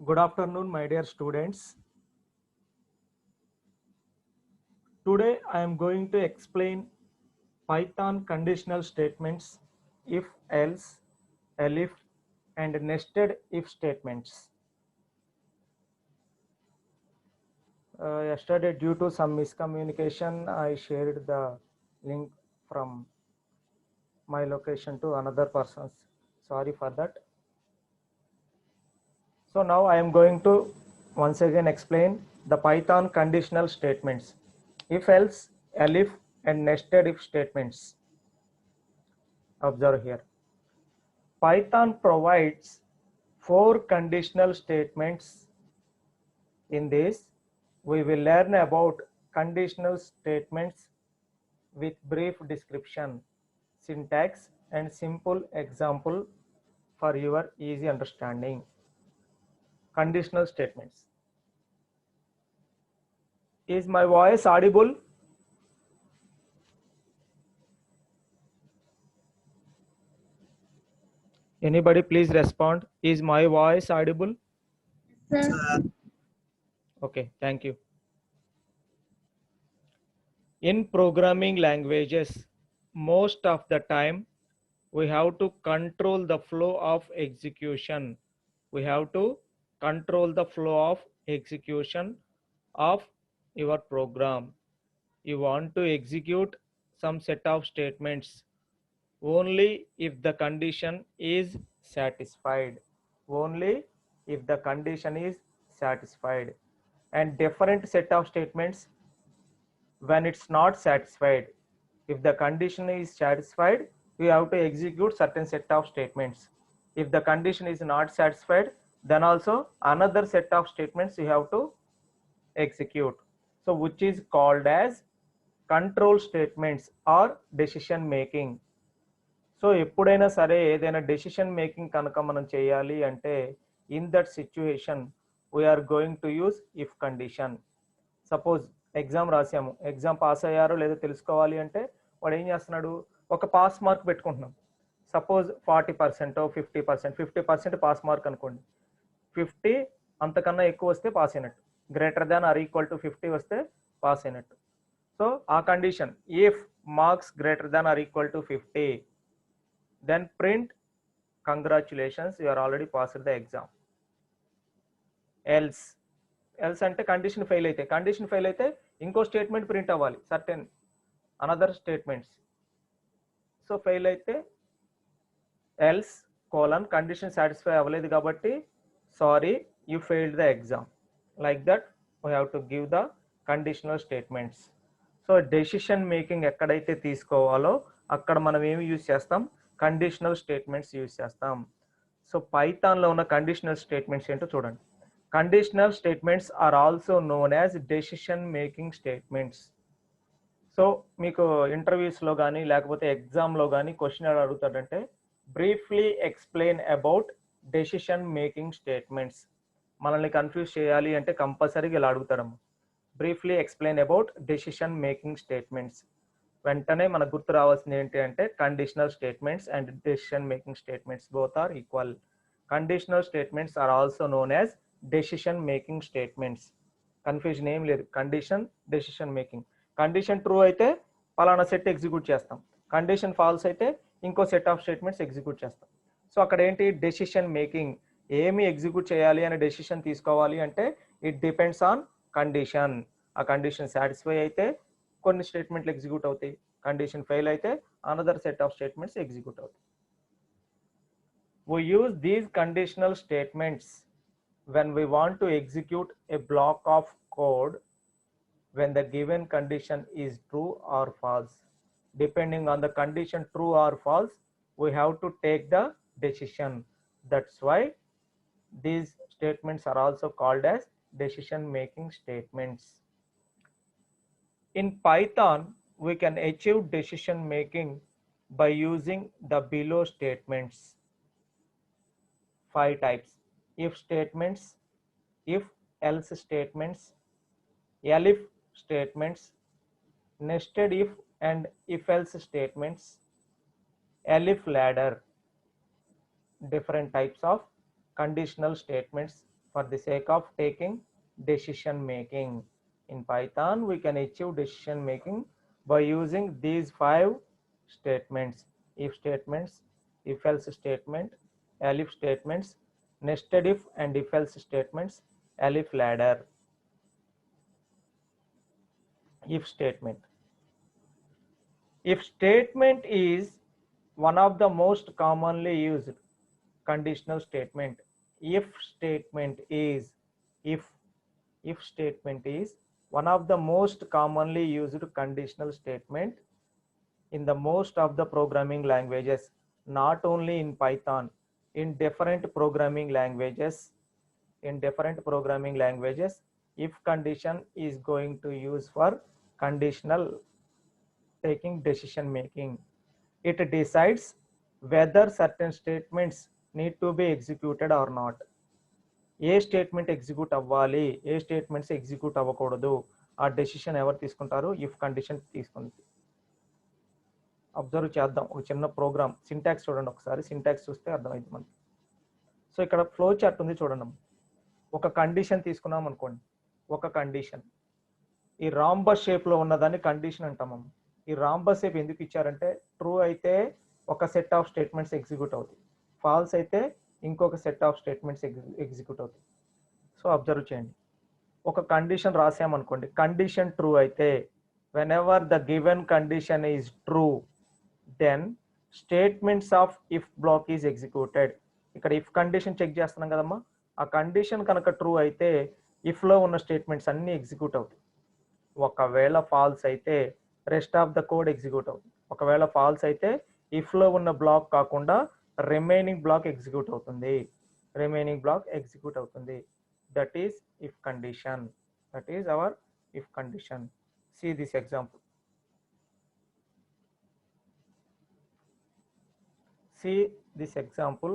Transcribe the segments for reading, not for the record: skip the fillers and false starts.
Good afternoon, my dear students. Today I am going to explain Python conditional statements, if else, elif, and nested if statements. Yesterday, due to some miscommunication, I shared the link from my location to another person's. Sorry for that. So now I am going to once again explain the Python conditional statements, if else, elif, and nested if statements. Observe here. Python provides 4 conditional statements. In this, we will learn about conditional statements with brief description, syntax, and simple example for your easy understanding. Conditional statements. Is my voice audible? Anybody please respond. Is my voice audible? Sir. Okay, thank you. In programming languages, most of the time we have to control the flow of execution. We have to control the flow of execution of your program. You want to execute some set of statements only if the condition is satisfied. Only if the condition is satisfied. And different set of statements when it's not satisfied. If the condition is satisfied, we have to execute certain set of statements. If the condition is not satisfied, then also another set of statements you have to execute. So which is called as control statements or decision making. So ఎప్పుడైనా సరే ఏదైనా decision making కనుక మనం చేయాలి అంటే in that situation we are going to use if condition. Suppose exam రాసాము, exam pass అయ్యారో లేదో తెలుసుకోవాలి అంటే వాడు ఏం చేస్తున్నాడు, ఒక పాస్ మార్క్ పెట్టుకుంటున్నాం. సపోజ్ 40% 50%, 50% పాస్ మార్క్ అనుకోండి. 50 అంతకన్నా ఎక్కువ వస్తే పాస్ అయినట్టు, greater than or equal to 50 వస్తే పాస్ అయినట్టు. సో ఆ condition if marks greater than or equal to 50, then print congratulations, you are already passed the exam. else అంటే కండిషన్ ఫెయిల్ అయితే, కండిషన్ ఫెయిల్ అయితే ఇంకో స్టేట్మెంట్ ప్రింట్ అవ్వాలి, certain another statements. So fail అయితే else colon condition satisfy అవ్వలేదు కాబట్టి sorry you failed the exam. Like that we have to give the conditional statements. So decision making ఎక్కడైతే తీసుకోవాలో అక్కడ మనం ఏమి యూజ్ చేస్తాం, కండిషనల్ స్టేట్మెంట్స్ యూజ్ చేస్తాం. సో పైథాన్లో ఉన్న కండిషనల్ స్టేట్మెంట్స్ ఏంటో చూడండి. Conditional statements are also known as decision making statements. So మీకు ఇంటర్వ్యూస్లో కానీ లేకపోతే ఎగ్జామ్లో కానీ క్వశ్చన్ ఎలా అడుగుతాడంటే briefly explain about decision making statements. మనల్ని కన్ఫ్యూజ్ చేయాలి అంటే కంపల్సరీగా ఇలా అడుగుతాడమ్మ, briefly explain about decision making statements. వెంటనే మనకు గుర్తు రావాల్సింది ఏంటి అంటే conditional statements and decision making statements both are equal. Conditional statements are also known as decision making statements. Confusion ఏం లేదు, condition decision making. Condition true అయితే పలానా సెట్ ఎగ్జిక్యూట్ చేస్తాం, కండిషన్ ఫాల్స్ అయితే ఇంకో సెట్ ఆఫ్ స్టేట్మెంట్స్ ఎగ్జిక్యూట్ చేస్తాం. So అక్కడ ఏంటి డెసిషన్ మేకింగ్, ఏమి ఎగ్జిక్యూట్ చేయాలి అనే డెసిషన్ తీసుకోవాలి అంటే ఇట్ డిపెండ్స్ ఆన్ కండిషన్. ఆ కండిషన్ సాటిస్ఫై అయితే కొన్ని స్టేట్మెంట్లు ఎగ్జిక్యూట్ అవుతాయి, కండిషన్ ఫెయిల్ అయితే another set of statements execute అవుతాయి. We use these conditional statements when we want to execute a block of code when the given condition is true or false. Depending on the condition true or false, we have to take the decision. That's why these statements are also called as decision making statements. In Python, we can achieve decision making by using the below statements. 5 types: if statements, if else statements, elif statements, nested if and if else statements, elif ladder. Different types of conditional statements for the sake of taking decision making. In Python, we can achieve decision making by using these 5 statements: if statements, if else statement, elif statements, nested if and if else statements, elif ladder. If statement. If statement is one of the most commonly used conditional statement. If statement is one of the most commonly used conditional statement in the most of the programming languages, not only in Python, in different programming languages. If condition is going to use for conditional taking decision making. It decides whether certain statements need to be executed or not. A statement execute అవ్వాలి, ఏ statements execute అవ్వకూడదు, ఆ decision ఎవరు తీసుకుంటారు? If condition తీసుకుంది. Observe చేద్దాం ఒక చిన్న programme. Syntax చూడండి ఒకసారి. సింటాక్స్ చూస్తే అర్థమైంది మనకి. సో ఇక్కడ ఫ్లో చార్ట్ ఉంది చూడండి. ఒక కండిషన్ తీసుకున్నాం అనుకోండి. ఒక కండిషన్ ఈ రాంబస్ షేప్ లో ఉన్నదాన్ని కండిషన్ అంటాము. ఈ రాంబస్ షేప్ ఎందుకు ఇచ్చారంటే ట్రూ అయితే ఒక సెట్ ఆఫ్ స్టేట్మెంట్స్ ఎగ్జిక్యూట్ అవుతాయి, ఫాల్స్ అయితే ఇంకొక సెట్ ఆఫ్ స్టేట్మెంట్స్ ఎగ్జిక్యూట్ అవుతాయి. సో అబ్జర్వ్ చేయండి. ఒక కండిషన్ రాసామనుకోండి. కండిషన్ ట్రూ అయితే whenever the given condition is true then statements of if block is executed. ఇక్కడ ఇఫ్ కండిషన్ చెక్ చేస్తున్నాం కదమ్మా. ఆ కండిషన్ కనుక ట్రూ అయితే ఇఫ్ లో ఉన్న స్టేట్మెంట్స్ అన్ని ఎగ్జిక్యూట్ అవుతాయి. ఒకవేళ ఫాల్స్ అయితే rest of the code execute అవుతుంది. ఒకవేళ ఫాల్స్ అయితే ఇఫ్ లో ఉన్న బ్లాక్ కాకుండా రిమైనింగ్ బ్లాక్ ఎగ్జిక్యూట్ అవుతుంది. That is if condition. That is our if condition. See this example.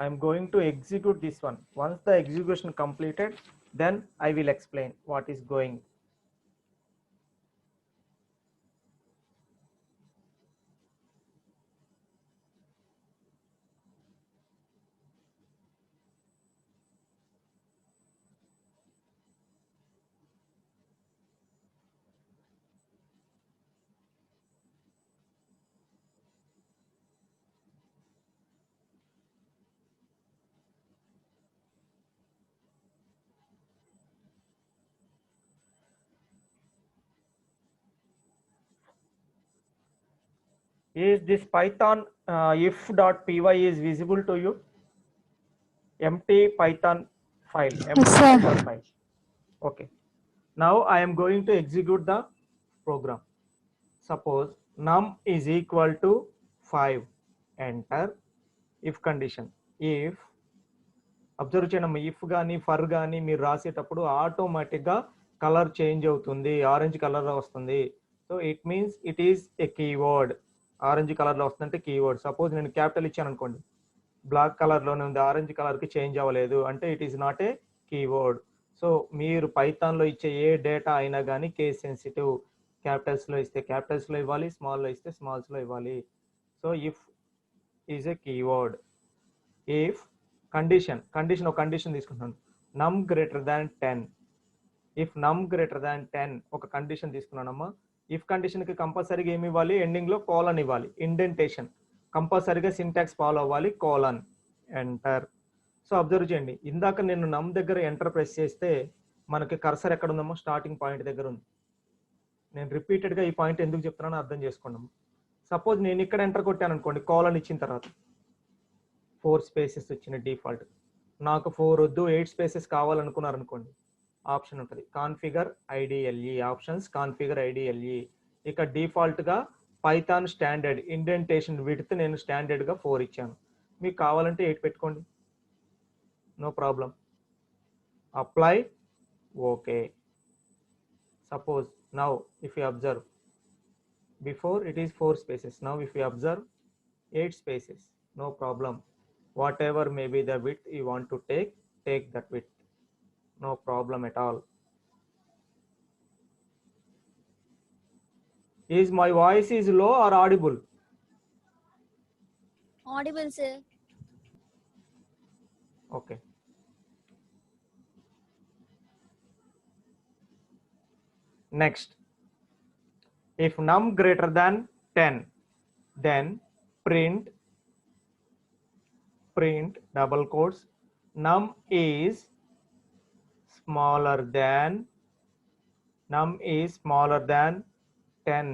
I am going to execute this one. Once the execution completed, then I will explain what is going. Is this Python if.py is visible to you? Empty Python file. Yes, sir. Python file. Okay. Now I am going to execute the program. Suppose num is equal to 5. Enter if condition. If observe చేయడం if కానీ for కానీ మీరు రాసేటప్పుడు ఆటోమేటిక్గా colour change అవుతుంది, orange colour వస్తుంది. So it means it is a keyword. Orange కలర్లో వస్తుందంటే కీవర్డ్. సపోజ్ నేను క్యాపిటల్ ఇచ్చాను అనుకోండి, బ్లాక్ కలర్లోనే ఉంది, ఆరెంజ్ కలర్కి చేంజ్ అవ్వలేదు అంటే it is not a keyword. So మీరు పైథాన్లో ఇచ్చే ఏ డేటా అయినా కానీ కేస్ సెన్సిటివ్. క్యాపిటల్స్లో ఇస్తే క్యాపిటల్స్లో ఇవ్వాలి, స్మాల్లో ఇస్తే స్మాల్స్లో ఇవ్వాలి. So if is a keyword. If condition ఒక కండిషన్ తీసుకుంటున్నాను. నమ్ గ్రేటర్ దాన్ 10. ఇఫ్ నమ్ గ్రేటర్ దాన్ 10 ఒక కండిషన్ తీసుకున్నానమ్మా. ఇఫ్ కండిషన్కి కంపల్సరీగా ఏమి ఇవ్వాలి? ఎండింగ్లో కోలన్ ఇవ్వాలి. ఇండెంటేషన్ కంపల్సరీగా సింటాక్స్ ఫాలో అవ్వాలి. కోలన్. ఎంటర్. సో అబ్జర్వ్ చేయండి, ఇందాక నేను నమ్ దగ్గర ఎంటర్ ప్రెస్ చేస్తే మనకి కర్సర్ ఎక్కడ ఉందమ్మా? స్టార్టింగ్ పాయింట్ దగ్గర ఉంది. నేను రిపీటెడ్గా ఈ పాయింట్ ఎందుకు చెప్తున్నానో అర్థం చేసుకోండి. సపోజ్ నేను ఇక్కడ ఎంటర్ కొట్టాను అనుకోండి, కోలన్ ఇచ్చిన తర్వాత 4 స్పేసెస్ వచ్చిన డిఫాల్ట్. నాకు 4 వద్దు 8 స్పేసెస్ కావాలనుకున్నారు అనుకోండి, ఆప్షన్ ఉంటుంది configure IDLE. Options configure IDLE. ఇక డిఫాల్ట్గా పైథాన్ స్టాండర్డ్ ఇండెంటేషన్ విడ్త్ నేను స్టాండర్డ్గా 4 ఇచ్చాను. మీకు కావాలంటే 8 పెట్టుకోండి, no problem. Apply. Okay. Suppose now if you observe, before it is 4 spaces, now if you observe 8 spaces, no problem. Whatever may be the width you want to take that width, no problem at all. Is my voice is low or audible? Audible, sir. Okay. Next if నమ్ greater than 10 then print double quotes num is smaller than 10.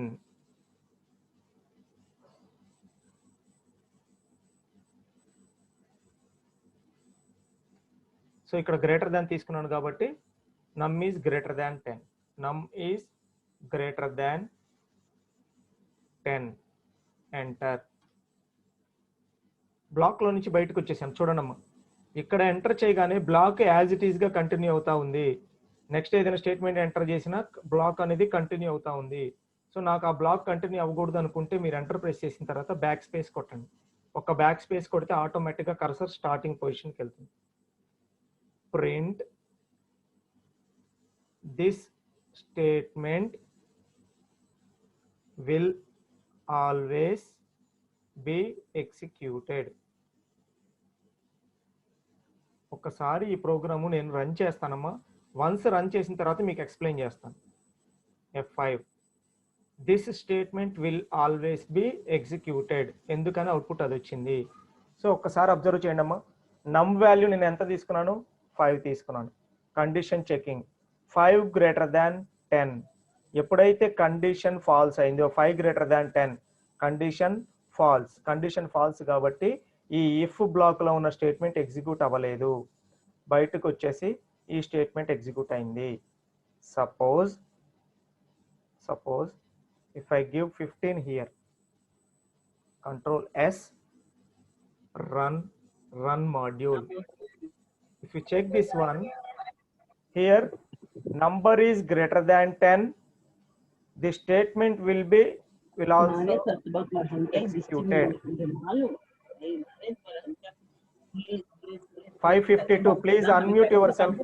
So ఇక్కడ greater than తీసుకున్నాను కాబట్టి num is greater than 10. num is greater than 10. Enter. Block లో నుంచి బయటకు వచ్చేసాను చూడండమ్మా. ఇక్కడ ఎంటర్ చేయగానే బ్లాక్ యాజ్ ఇట్ ఈస్ గా కంటిన్యూ అవుతా ఉంది. నెక్స్ట్ ఏదైనా స్టేట్మెంట్ ఎంటర్ చేసినా బ్లాక్ అనేది కంటిన్యూ అవుతా ఉంది. సో నాకు ఆ బ్లాక్ కంటిన్యూ అవ్వకూడదు అనుకుంటే మీరు ఎంటర్ ప్రెస్ చేసిన తర్వాత బ్యాక్ స్పేస్ కొట్టండి. ఒక బ్యాక్ స్పేస్ కొడితే ఆటోమేటిక్ గా కర్సర్ స్టార్టింగ్ పొజిషన్కి వెళ్తుంది. Print this statement will always be executed. ఒకసారి ఈ ప్రోగ్రాము నేను రన్ చేస్తానమ్మా. వన్స్ రన్ చేసిన తర్వాత మీకు ఎక్స్ప్లెయిన్ చేస్తాను. F5 this statement will always be executed. ఎందుకని అవుట్పుట్ అది వచ్చింది. సో ఒక్కసారి అబ్జర్వ్ చేయండి అమ్మా. నమ్ వాల్యూ నేను ఎంత తీసుకున్నాను? 5 తీసుకున్నాను. Condition checking 5 greater than 10. ఎప్పుడైతే కండిషన్ ఫాల్స్ అయిందో 5 greater than 10 కండిషన్ ఫాల్స్ కాబట్టి ఈ ఇఫ్ బ్లాక్ లో ఉన్న స్టేట్మెంట్ ఎగ్జిక్యూట్ అవ్వలేదు. బయటకు వచ్చేసి ఈ స్టేట్మెంట్ ఎగ్జిక్యూట్ అయింది. Suppose if I give 15 here, control S, run module. If you check this one here, number is greater than 10, the statement will also executed. 552, please unmute yourself.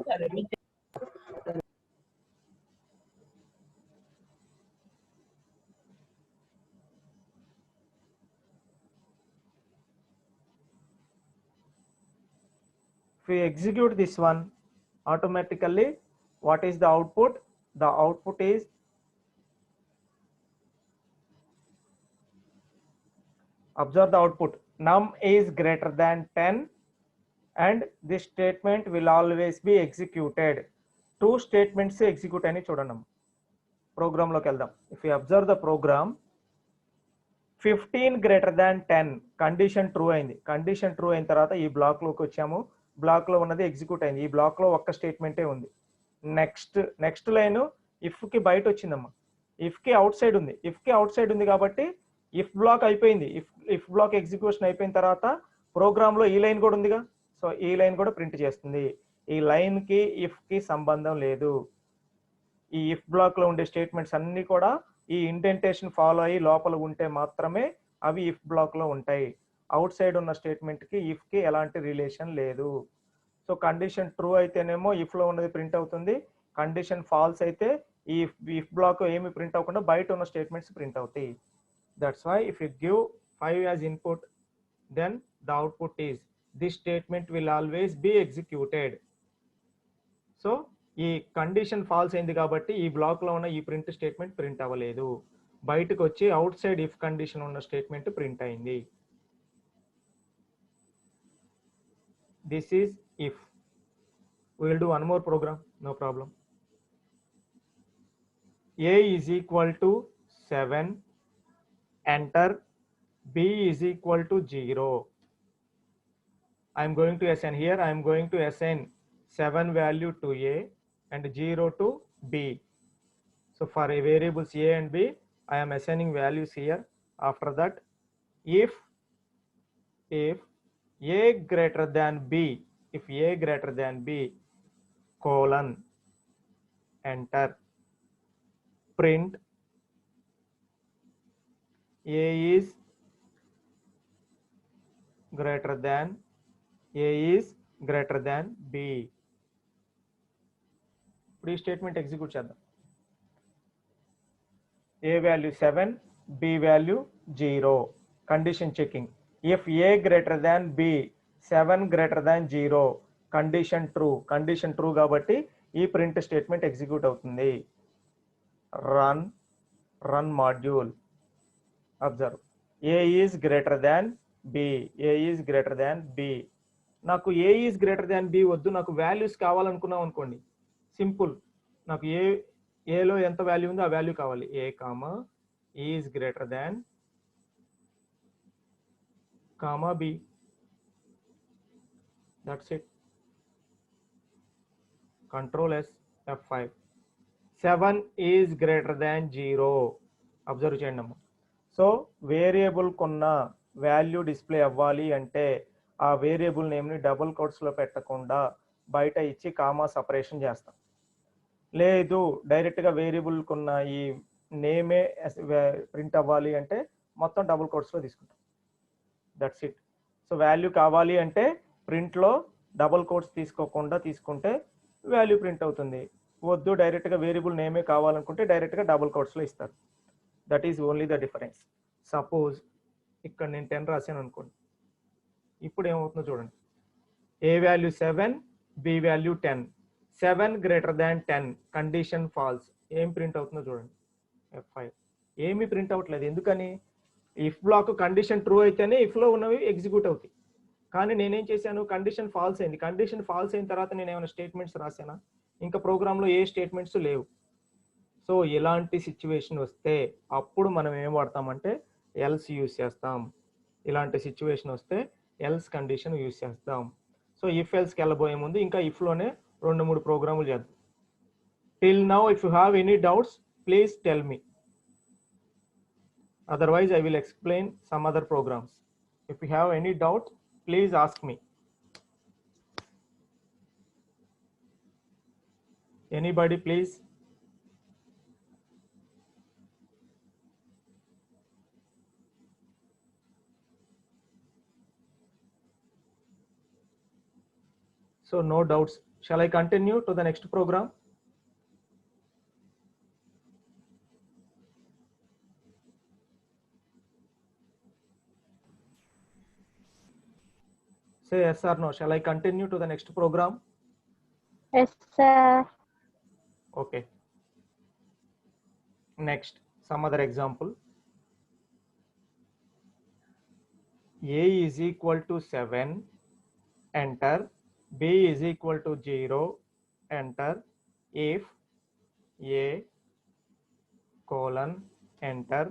If we execute this one, automatically what is the output? The output is observe the output. Num is greater than 10 and this statement will always be executed. Two statements execute అని చూడండి. Programme లోకి వెళ్దాం. If you observe the program, 15 greater than 10 condition true అయింది. Condition true అయిన తర్వాత ఈ black లోకి వచ్చాము. బ్లాక్ లో ఉన్నది ఎగ్జిక్యూట్ అయింది. ఈ బ్లాక్ లో ఒక్క స్టేట్మెంటే ఉంది. నెక్స్ట్ లైన్ ఇఫ్ కి బయట వచ్చిందమ్మా. ఇఫ్ కి అవుట్ సైడ్ ఉంది కాబట్టి ఇఫ్ బ్లాక్ అయిపోయింది. ఇఫ్ బ్లాక్ ఎగ్జిక్యూషన్ అయిపోయిన తర్వాత ప్రోగ్రామ్ లో ఈ లైన్ కూడా ఉందిగా. సో ఈ లైన్ కూడా ప్రింట్ చేస్తుంది. ఈ లైన్ కి ఇఫ్ కి సంబంధం లేదు. ఈ ఇఫ్ బ్లాక్ లో ఉండే స్టేట్మెంట్స్ అన్ని కూడా ఈ ఇండెంటేషన్ ఫాలో అయ్యి లోపల ఉంటే మాత్రమే అవి ఇఫ్ బ్లాక్ లో ఉంటాయి. అవుట్ సైడ్ ఉన్న స్టేట్మెంట్ కి ఇఫ్ కి ఎలాంటి రిలేషన్ లేదు. సో కండిషన్ ట్రూ అయితేనేమో ఇఫ్ లో ఉన్నది ప్రింట్ అవుతుంది. కండిషన్ ఫాల్స్ అయితే ఈ ఇఫ్ బ్లాక్ ఏమి ప్రింట్ అవ్వకుండా బయట ఉన్న స్టేట్మెంట్స్ ప్రింట్ అవుతాయి. That's why if you give 5 as input, then the output is this statement will always be executed. So ఈ కండిషన్ ఫాల్స్ అయింది కాబట్టి ఈ బ్లాక్ లో ఉన్న ఈ ప్రింట్ స్టేట్మెంట్ ప్రింట్ అవ్వలేదు. బయటకు వచ్చి అవుట్ సైడ్ ఇఫ్ కండిషన్ ఉన్న స్టేట్మెంట్ ప్రింట్ అయింది. This is if. We will do one more program, no problem. A is equal to 7, enter. B is equal to 0. I am going to assign here. I am going to assign 7 value to A and 0 to B. So for a variables A and B, I am assigning values here. After that, if A greater than B, colon, enter. Print A is greater than B. ఇప్పుడు ఈ statement execute చేద్దాం. A value 7, B value 0. Condition checking. If A greater than B, 7 greater than 0, condition true కాబట్టి ఈ print statement execute అవుతుంది. run module. Observe, a is greater than b, a is greater than b. నాకు a is greater than b వద్దు, నాకు values కావాలనుకున్నాం అనుకోండి, simple, నాకు ఏలో ఎంత వాల్యూ ఉందో ఆ వాల్యూ కావాలి. A comma is greater than comma B, that's it. Control S F5. 7 is greater than 0. Observe చేయండి అమ్మ. సో వేరియబుల్ కొన్న వాల్యూ డిస్ప్లే అవ్వాలి అంటే ఆ వేరియబుల్ నేమ్ని డబుల్ కోట్స్లో పెట్టకుండా బయట ఇచ్చి కామా సపరేషన్ చేస్తాం. లేదు డైరెక్ట్గా వేరియబుల్ కొన్న ఈ నేమే ప్రింట్ అవ్వాలి అంటే మొత్తం డబుల్ కోట్స్లో తీసుకుంటాం. That's it. సో వాల్యూ కావాలి అంటే ప్రింట్లో డబుల్ కోట్స్ తీసుకోకుండా తీసుకుంటే వాల్యూ ప్రింట్ అవుతుంది. వద్దు డైరెక్ట్గా వేరియబుల్ నేమే కావాలనుకుంటే డైరెక్ట్గా డబుల్ కోట్స్లో ఇస్తారు. That is only the difference. Suppose ఇక్కడ నేను 10 రాశాను అనుకోండి, ఇప్పుడు ఏమవుతుందో చూడండి. A value 7, B value 10. 7 greater than 10, condition false. ఏం ప్రింట్ అవుతుందో చూడండి, F5. ఏమీ ప్రింట్ అవ్వట్లేదు. ఎందుకని? ఇఫ్ బ్లాక్ కండిషన్ ట్రూ అయితేనే ఇఫ్లో ఉన్నవి ఎగ్జిక్యూట్ అవుతాయి. కానీ నేనేం చేశాను, కండిషన్ ఫాల్స్ అయింది. కండిషన్ ఫాల్స్ అయిన తర్వాత నేను ఏమైనా స్టేట్మెంట్స్ రాశానా? ఇంకా ప్రోగ్రాంలో ఏ స్టేట్మెంట్స్ లేవు. సో ఇలాంటి సిచ్యువేషన్ వస్తే అప్పుడు మనం ఏం వాడతామంటే ఎల్స్ యూస్ చేస్తాం. ఇలాంటి సిచ్యువేషన్ వస్తే ఎల్స్ కండిషన్ యూస్ చేస్తాం. సో ఇఫ్ ఎల్స్కి వెళ్ళబోయే ముందు ఇంకా ఇఫ్లోనే 2-3 ప్రోగ్రాములు చేద్దాం. Till now if you have any doubts please tell me, otherwise I will explain some other programs. If you have any doubt please ask me. Anybody please? So no doubts. Shall I continue to the next program? Say yes or no. Shall I continue to the next program? Yes, sir. Okay. Next, some other example. A is equal to 7, enter. B is equal to 0, enter. If A colon enter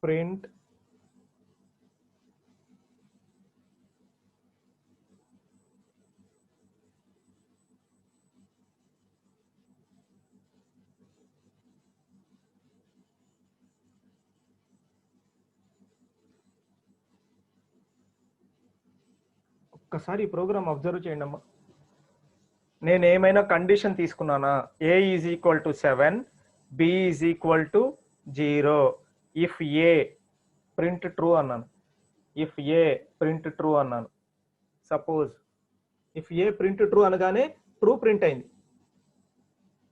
print ఒక్కసారి ఈ program observe చేయండి అమ్మా. నేను ఏమైనా condition తీసుకున్నానా? A is equal to 7, B is equal to 0. If A print true అన్నాను. If A print true అన్నాను. Suppose if A print true అనగానే ట్రూ ప్రింట్ అయింది.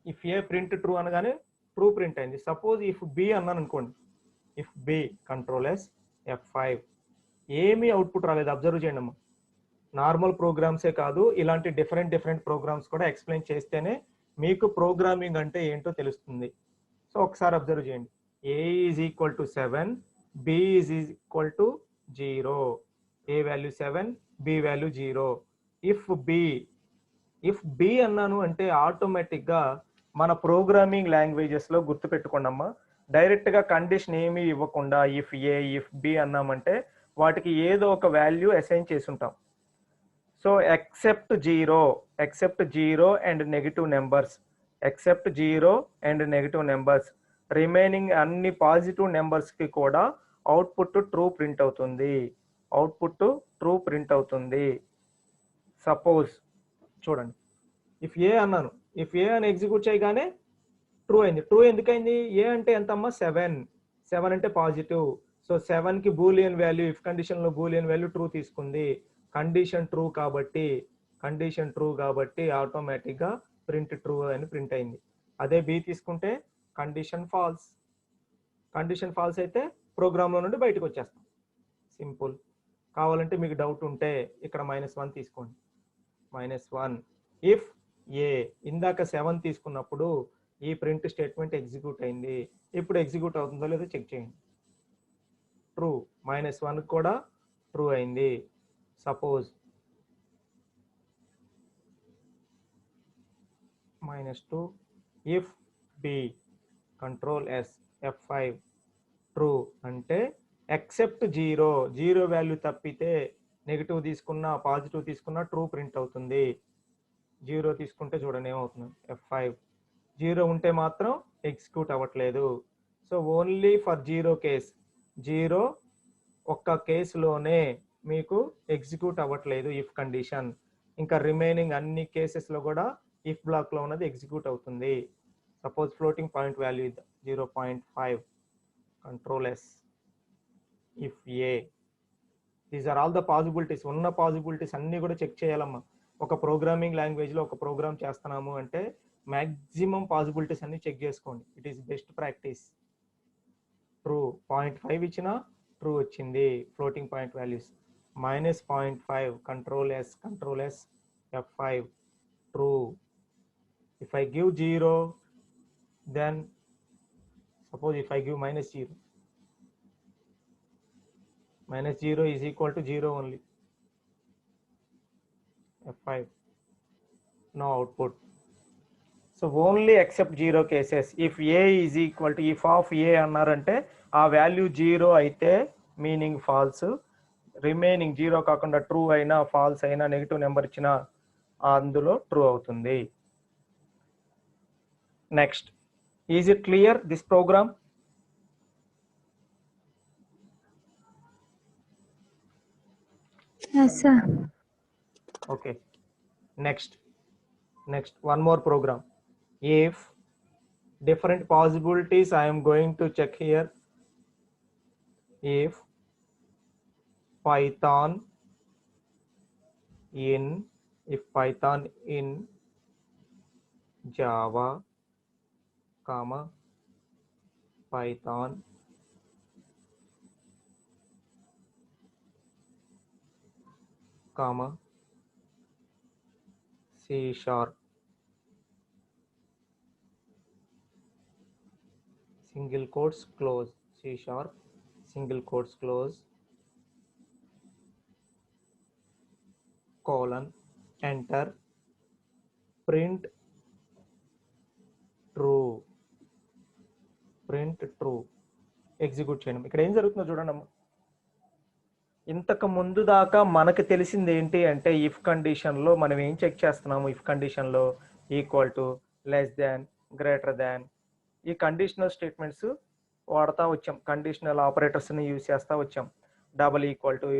ఇఫ్ ఏ ప్రింట్ ట్రూ అనగానే ట్రూ ప్రింట్ అయింది. సపోజ్ ఇఫ్ బి అన్నాను అనుకోండి. If B control S F5. ఏమీ output రాలేదు. అబ్జర్వ్ చేయండి అమ్మా. నార్మల్ ప్రోగ్రామ్సే కాదు, ఇలాంటి డిఫరెంట్ ప్రోగ్రామ్స్ కూడా ఎక్స్ప్లెయిన్ చేస్తేనే మీకు ప్రోగ్రామింగ్ అంటే ఏంటో తెలుస్తుంది. సో ఒకసారి అబ్జర్వ్ చేయండి. A is equal to 7, B is equal to 0. A value 7, B value 0. If B అన్నాను అంటే ఆటోమేటిక్గా మన ప్రోగ్రామింగ్ లాంగ్వేజెస్లో గుర్తుపెట్టుకోండి అమ్మా, డైరెక్ట్గా కండిషన్ ఏమీ ఇవ్వకుండా ఇఫ్ ఏ ఇఫ్ బి అన్నామంటే వాటికి ఏదో ఒక వాల్యూ అసైన్ చేసి ఉంటాం. So except 0 and negative numbers, except 0 and negative numbers, remaining అన్ని పాజిటివ్ నెంబర్స్కి కూడా అవుట్పుట్ ట్రూ ప్రింట్ అవుతుంది. అవుట్పుట్ ట్రూ ప్రింట్ అవుతుంది. సపోజ్ చూడండి, ఇఫ్ ఏ అన్నాను, ఇఫ్ ఏ అని ఎగ్జిక్యూట్ చేయగానే ట్రూ అయింది. ట్రూ ఎందుకైంది? ఏ అంటే ఎంతమ్మా 7 అంటే పాజిటివ్. సో 7కి బూలియన్ వాల్యూ, ఇఫ్ కండిషన్లో బూలియన్ వాల్యూ ట్రూ తీసుకుంది. కండిషన్ ట్రూ కాబట్టి ఆటోమేటిక్గా ప్రింట్ ట్రూ అని ప్రింట్ అయింది. అదే బి తీసుకుంటే కండిషన్ ఫాల్స్ అయితే ప్రోగ్రాంలో నుండి బయటకు వచ్చేస్తాం. సింపుల్. కావాలంటే మీకు డౌట్ ఉంటే ఇక్కడ -1 తీసుకోండి. -1 ఇఫ్ ఏ, ఇందాక 7 తీసుకున్నప్పుడు ఈ ప్రింట్ స్టేట్మెంట్ ఎగ్జిక్యూట్ అయింది. ఇప్పుడు ఎగ్జిక్యూట్ అవుతుందో లేదో చెక్ చేయండి. ట్రూ. -1 కూడా ట్రూ అయింది. Suppose -2 if B control S F5 true అంటే ఎక్సెప్ట్ 0 వాల్యూ తప్పితే నెగిటివ్ తీసుకున్నా పాజిటివ్ తీసుకున్నా ట్రూ ప్రింట్ అవుతుంది. 0 తీసుకుంటే చూడండి ఏమవుతుంది, F5 0 ఉంటే మాత్రం ఎగ్జిక్యూట్ అవ్వట్లేదు. సో ఓన్లీ ఫర్ 0 కేస్, 0 ఒక్క కేసులోనే మీకు ఎగ్జిక్యూట్ అవ్వట్లేదు ఇఫ్ కండిషన్. ఇంకా రిమైనింగ్ అన్ని కేసెస్లో కూడా ఇఫ్ బ్లాక్లో ఉన్నది ఎగ్జిక్యూట్ అవుతుంది. Suppose floating point value 0.5 control S if A. These are all the possibilities. ఉన్న పాసిబిలిటీస్ అన్నీ కూడా చెక్ చేయాలమ్మా. ఒక ప్రోగ్రామింగ్ లాంగ్వేజ్లో ఒక ప్రోగ్రామ్ చేస్తున్నాము అంటే మ్యాక్సిమం పాసిబిలిటీస్ అన్ని చెక్ చేసుకోండి. It is best practice. True 0.5 ఇచ్చిన ట్రూ వచ్చింది. Floating point values -0.5 control S F5 true. If I give 0 then suppose if I give -0 is equal to 0 only. F5 no output. So only accept 0 cases. If a is equal to, if of a అన్నారంటే ఆ value 0 అయితే meaning falls, remaining 0 కాకుండా true అయినా falls అయినా negative number ఇచ్చినా అందులో true అవుతుంది. Next, is it clear this program? Yes, sir. Okay. Next, one more program. If different possibilities, I am going to check here. If Python in Java, comma Python comma C#, single quotes close, C#, single quotes close, colon, enter, print true, execute చేయడం. ఇక్కడ ఏం జరుగుతుందో చూడండి అమ్మ. ఇంతకు ముందు దాకా మనకు తెలిసింది ఏంటి అంటే ఇఫ్ కండిషన్లో మనం ఏం చెక్ చేస్తున్నాము, ఇఫ్ కండిషన్లో equal to, less than, greater దాన్, ఈ కండిషనల్ స్టేట్మెంట్స్ వాడుతూ వచ్చాం. కండిషనల్ ఆపరేటర్స్ని యూజ్ చేస్తూ వచ్చాం. Double equal to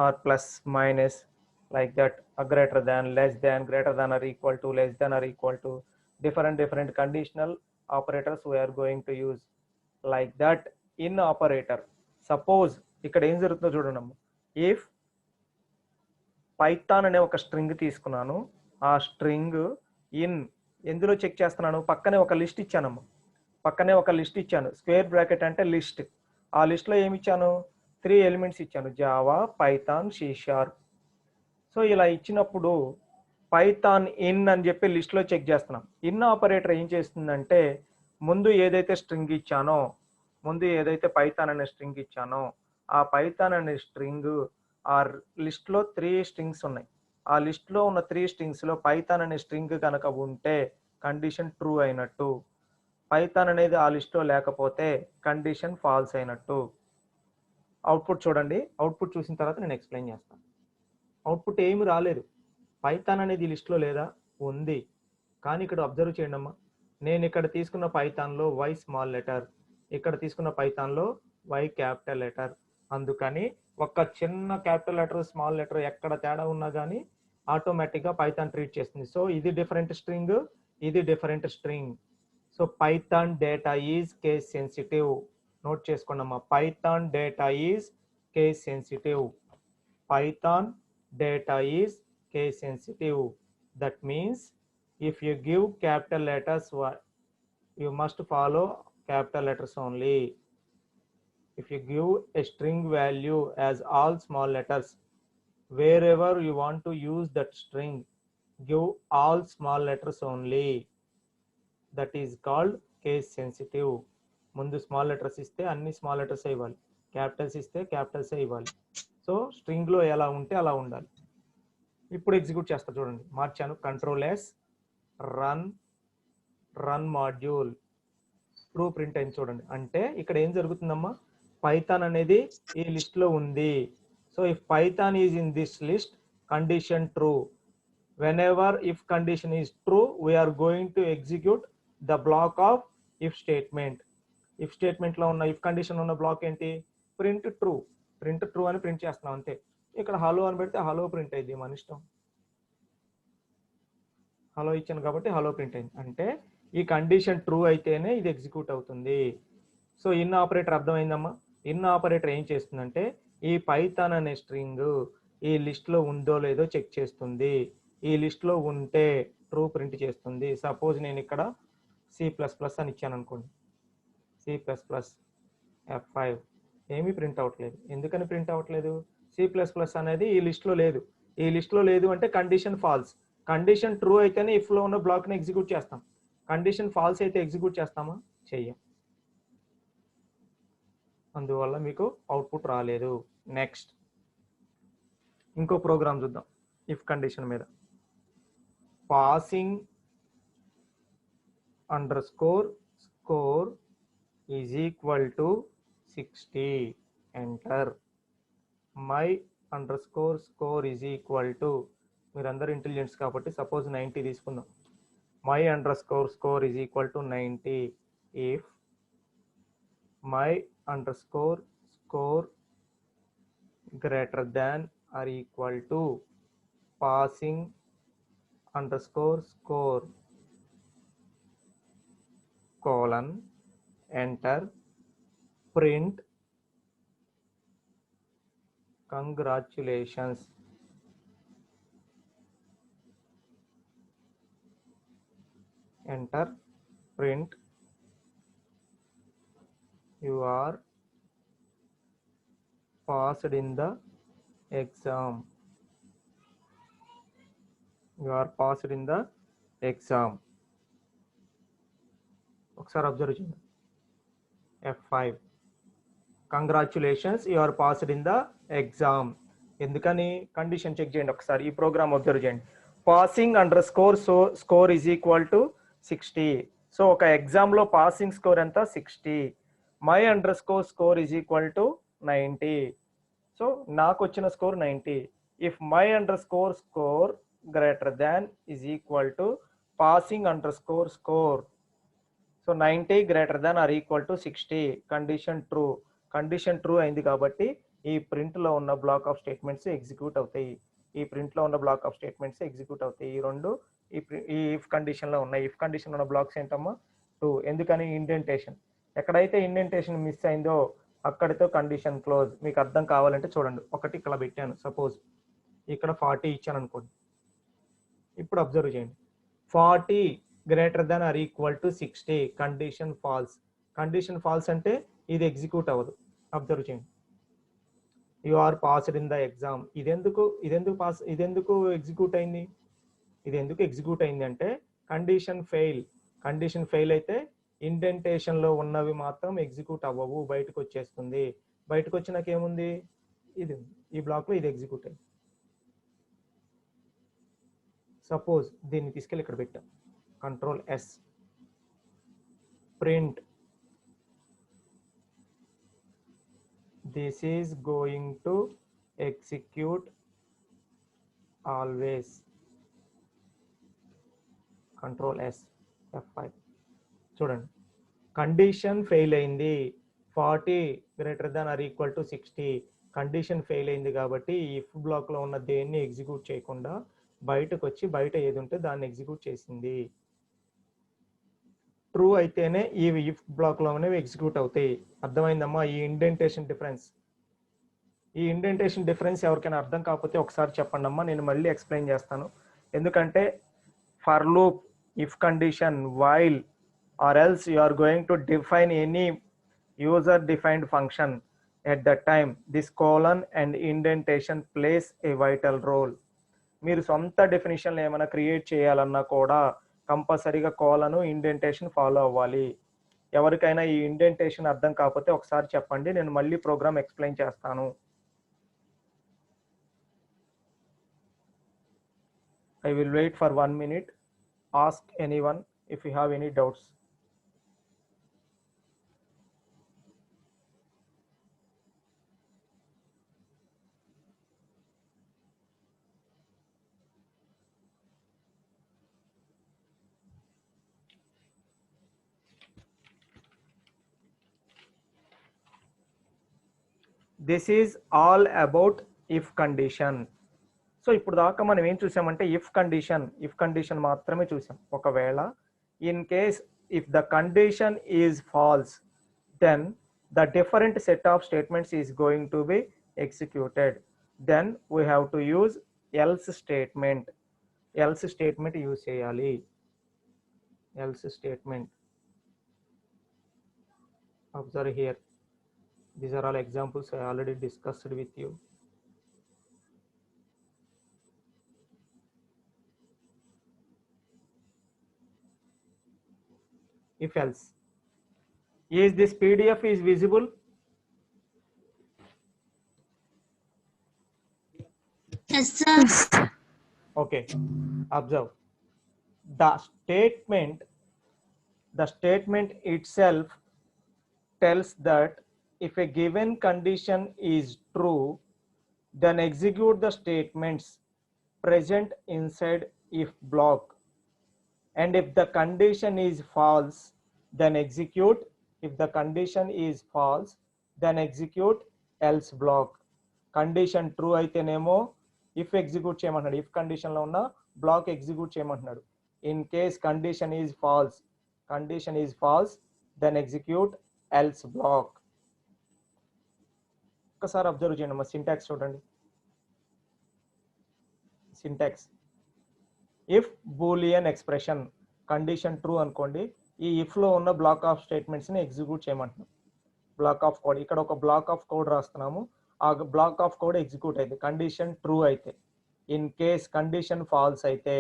or plus minus like that, greater than, less than, greater than or equal to, less than or equal to, different conditional operators we are going to use like that in operator. Suppose ఇక్కడ ఏం జరుగుతుందో చూడండి. If Python అనే ఒక string తీసుకున్నాను, ఆ string in ఎందులో check చేస్తున్నాను, పక్కనే ఒక లిస్ట్ ఇచ్చానమ్మా. స్క్వేర్ బ్రాకెట్ అంటే లిస్ట్. ఆ లిస్ట్లో ఏమి ఇచ్చాను, 3 ఎలిమెంట్స్ ఇచ్చాను, జావా, పైథాన్, C#. సో ఇలా ఇచ్చినప్పుడు పైథాన్ ఇన్ అని చెప్పి లిస్ట్లో చెక్ చేస్తున్నాం. ఇన్ ఆపరేటర్ ఏం చేస్తుందంటే ముందు ఏదైతే పైథాన్ అనే స్ట్రింగ్ ఇచ్చానో ఆ పైథాన్ అనే స్ట్రింగ్ ఆ లిస్ట్లో 3 స్ట్రింగ్స్ ఉన్నాయి. ఆ లిస్ట్లో ఉన్న 3 స్ట్రింగ్స్లో పైథాన్ అనే స్ట్రింగ్ కనుక ఉంటే కండిషన్ ట్రూ అయినట్టు, పైథాన్ అనేది ఆ లిస్ట్లో లేకపోతే కండిషన్ ఫాల్స్ అయినట్టు. అవుట్పుట్ చూడండి. అవుట్పుట్ చూసిన తర్వాత నేను ఎక్స్ప్లెయిన్ చేస్తాను. అవుట్పుట్ ఏమి రాలేదు. పైథాన్ అనేది లిస్ట్లో లేదా, ఉంది. కానీ ఇక్కడ అబ్జర్వ్ చేయండి అమ్మా. నేను ఇక్కడ తీసుకున్న పైథాన్లో వై స్మాల్ లెటర్, ఇక్కడ తీసుకున్న పైథాన్లో వై క్యాపిటల్ లెటర్. అందుకని ఒక చిన్న క్యాపిటల్ లెటర్, స్మాల్ లెటర్ ఎక్కడ తేడా ఉన్నా కానీ ఆటోమేటిక్గా పైథాన్ ట్రీట్ చేస్తుంది. సో ఇది డిఫరెంట్ స్ట్రింగ్, ఇది different string. So Python data is case sensitive. Note చేసుకోండి అమ్మా. Python data is case sensitive. Python data is case sensitive. That means if you give capital letters, you must follow capital letters only. If you give a string value as all small letters, wherever you want to use that string, give all small letters only. That is called case sensitive. ముందు small letters ఇస్తే అన్ని small letters ఇవ్వాలి, Capitals ఇస్తే Capitals ఇవ్వాలి. So స్ట్రింగ్లో ఎలా ఉంటే అలా ఉండాలి. ఇప్పుడు ఎగ్జిక్యూట్ చేస్తా చూడండి, మార్చాను. Control yes, run module, true print అయింది చూడండి. అంటే ఇక్కడ ఏం జరుగుతుందమ్మా, పైథాన్ అనేది ఈ లిస్ట్ లో ఉంది. So if Python is in this list, condition true. whenever if condition is true, we are going to execute the block of if statement. if statement లో ఉన్న if condition ఉన్న బ్లాక్ ఏంటి, print true అని print చేస్తున్నాం అంతే. ఇక్కడ hello అని పెడితే హలో ప్రింట్ అయింది, మన ఇష్టం. హలో ఇచ్చాను కాబట్టి హలో ప్రింట్ అయింది. అంటే ఈ కండిషన్ ట్రూ అయితేనే ఇది ఎగ్జిక్యూట్ అవుతుంది. సో ఇన్ ఆపరేటర్ అర్థమైందమ్మా. ఇన్ ఆపరేటర్ ఏం చేస్తుందంటే ఈ పైథాన్ అనే స్ట్రింగ్ ఈ లిస్ట్ లో ఉందో లేదో చెక్ చేస్తుంది. ఈ లిస్ట్ లో ఉంటే ట్రూ ప్రింట్ చేస్తుంది. సపోజ్ నేను ఇక్కడ C++ అని ఇచ్చాను అనుకోండి, C++ F5 ఏమీ ప్రింట్ అవ్వట్లేదు. ఎందుకని ప్రింట్ అవ్వట్లేదు, C++ అనేది ఈ లిస్ట్ లో లేదు. ఈ లిస్ట్ లో లేదు అంటే కండిషన్ ఫాల్స్. కండిషన్ ట్రూ అయితేనే ఇఫ్ లో ఉన్న బ్లాక్ ని ఎగ్జిక్యూట్ చేస్తాం. కండిషన్ ఫాల్స్ అయితే ఎగ్జిక్యూట్ చేస్తామా, చెయ్యం. అందువల్ల మీకు అవుట్పుట్ రాలేదు. నెక్స్ట్ ఇంకో ప్రోగ్రామ్ చూద్దాం ఇఫ్ కండిషన్ మీద. Passing underscore score is equal to 60, enter. My underscore score is equal to, మీరందరూ ఇంటెలిజెంట్స్ కాబట్టి సపోజ్ 90 తీసుకుందాం. My underscore score is equal to 90 if my underscore score greater than or equal to passing underscore score colon, enter. Print congratulations, enter. Print you are passed in the exam, you are passed in the exam. ఒకసారి observe చేయండి. F5 congratulations you are passed in the exam. ఎందుకని, condition check చేయండి ఒకసారి. ఈ program observe చేయండి. Passing underscore score is equal to 60. So ఒక ఎగ్జామ్లో passing score ఎంత, 60. My underscore score is equal to 90. So నాకు వచ్చిన score 90. If my underscore score greater than is equal to passing underscore score. So 90 greater than or equal to 60. Condition true. Condition true అయింది కాబట్టి ఈ ప్రింట్లో ఉన్న block of statements execute అవుతాయి. ఈ ప్రింట్లో ఉన్న బ్లాక్ ఆఫ్ స్టేట్మెంట్స్ ఎగ్జిక్యూట్ అవుతాయి. ఈ రెండు ఈ ఇఫ్ కండిషన్లో ఉన్నాయి. ఇఫ్ కండిషన్ ఉన్న బ్లాక్స్ ఏంటమ్మా, 2. ఎందుకని, ఇండెంటేషన్. ఎక్కడైతే ఇండెంటేషన్ మిస్ అయిందో అక్కడితో కండిషన్ క్లోజ్. మీకు అర్థం కావాలంటే చూడండి, ఒకటి ఇక్కడ పెట్టాను. సపోజ్ ఇక్కడ 40 ఇచ్చాను అనుకోండి. ఇప్పుడు అబ్జర్వ్ చేయండి, 40 greater than or equal to 60. Condition false. Condition false అంటే ఇది ఎగ్జిక్యూట్ అవ్వదు. అబ్జర్వ్ చేయండి, you are passed in the exam. ఇదెందుకు ఎగ్జిక్యూట్ అయింది? ఇది ఎందుకు ఎగ్జిక్యూట్ అయింది అంటే కండిషన్ ఫెయిల్. కండిషన్ ఫెయిల్ అయితే ఇండెంటేషన్ లో ఉన్నవి మాత్రం ఎగ్జిక్యూట్ అవ్వవు, బయటకు వచ్చేస్తుంది. బయటకు వచ్చినాక ఏముంది, ఇది ఈ బ్లాక్ లో ఇది ఎగ్జిక్యూట్ అయింది. సపోజ్ దీన్ని తీసుకెళ్ళి ఇక్కడ పెట్టాం, control yes, print this is going to execute always, control S, F5. చూడండి, కండిషన్ ఫెయిల్ అయింది. 40 greater than or equal to 60. Condition fail అయింది కాబట్టి ఇఫ్ బ్లాక్ లో ఉన్న దేన్ని ఎగ్జిక్యూట్ చేయకుండా బయటకు వచ్చి బయట ఏది ఉంటే దాన్ని ఎగ్జిక్యూట్ చేసింది. ట్రూ అయితేనే ఈ ఇఫ్ బ్లాక్ లో అనేవి ఎగ్జిక్యూట్ అవుతాయి. అర్థమైందమ్మా ఈ ఇండెంటేషన్ డిఫరెన్స్? ఈ ఇండెంటేషన్ డిఫరెన్స్ ఎవరికైనా అర్థం కాకపోతే ఒకసారి చెప్పండి అమ్మా, నేను మళ్ళీ ఎక్స్ప్లెయిన్ చేస్తాను. ఎందుకంటే for loop, if condition, while or else you are going to define any user defined function. At that time this colon and indentation plays a vital role. మీరు సొంత డెఫినేషన్లు ఏమైనా క్రియేట్ చేయాలన్నా కూడా కంపల్సరీగా కోలను ఇండెంటేషన్ ఫాలో అవ్వాలి. ఎవరికైనా ఈ ఇండెంటేషన్ అర్థం కాకపోతే ఒకసారి చెప్పండి, నేను మళ్ళీ ప్రోగ్రామ్ ఎక్స్ప్లెయిన్ చేస్తాను. I will wait for 1 minute. Ask anyone if you have any doubts. This is all about if condition. So ఇప్పుడు దాకా మనం ఏం చూసామంటే ఇఫ్ కండిషన్ మాత్రమే చూసాం. ఒకవేళ in case if the condition is false, then the different set of statements is going to be executed. Then we have to use else statement. Else statement use చేయాలి. Else statement. Observe here, these are all examples I already discussed with you. If else, is this PDF is visible? Yes, sir. Okay, observe the statement itself tells that if a given condition is true, then execute the statements present inside if block, and if the condition is false, then execute. If the condition is false, then execute else block. Condition true అయితేనేమో if execute చేయమంటున్నాడు, if condition లో ఉన్న block execute చేయమంటున్నాడు. In case condition is false, then execute else block. ఒకసారి observe చేయండి, మా syntax చూడండి. Syntax, if Boolean expression, condition true అనుకోండి, ఈ ఇఫ్ లో ఉన్న బ్లాక్ ఆఫ్ స్టేట్మెంట్స్ ని ఎగ్జిక్యూట్ చేయమంటున్నాం. బ్లాక్ ఆఫ్ కోడ్, ఇక్కడ ఒక బ్లాక్ ఆఫ్ కోడ్ రాస్తున్నాము, ఆ బ్లాక్ ఆఫ్ కోడ్ ఎగ్జిక్యూట్ అయితే కండిషన్ ట్రూ అయితే. ఇన్ కేస్ కండిషన్ ఫాల్స్ అయితే,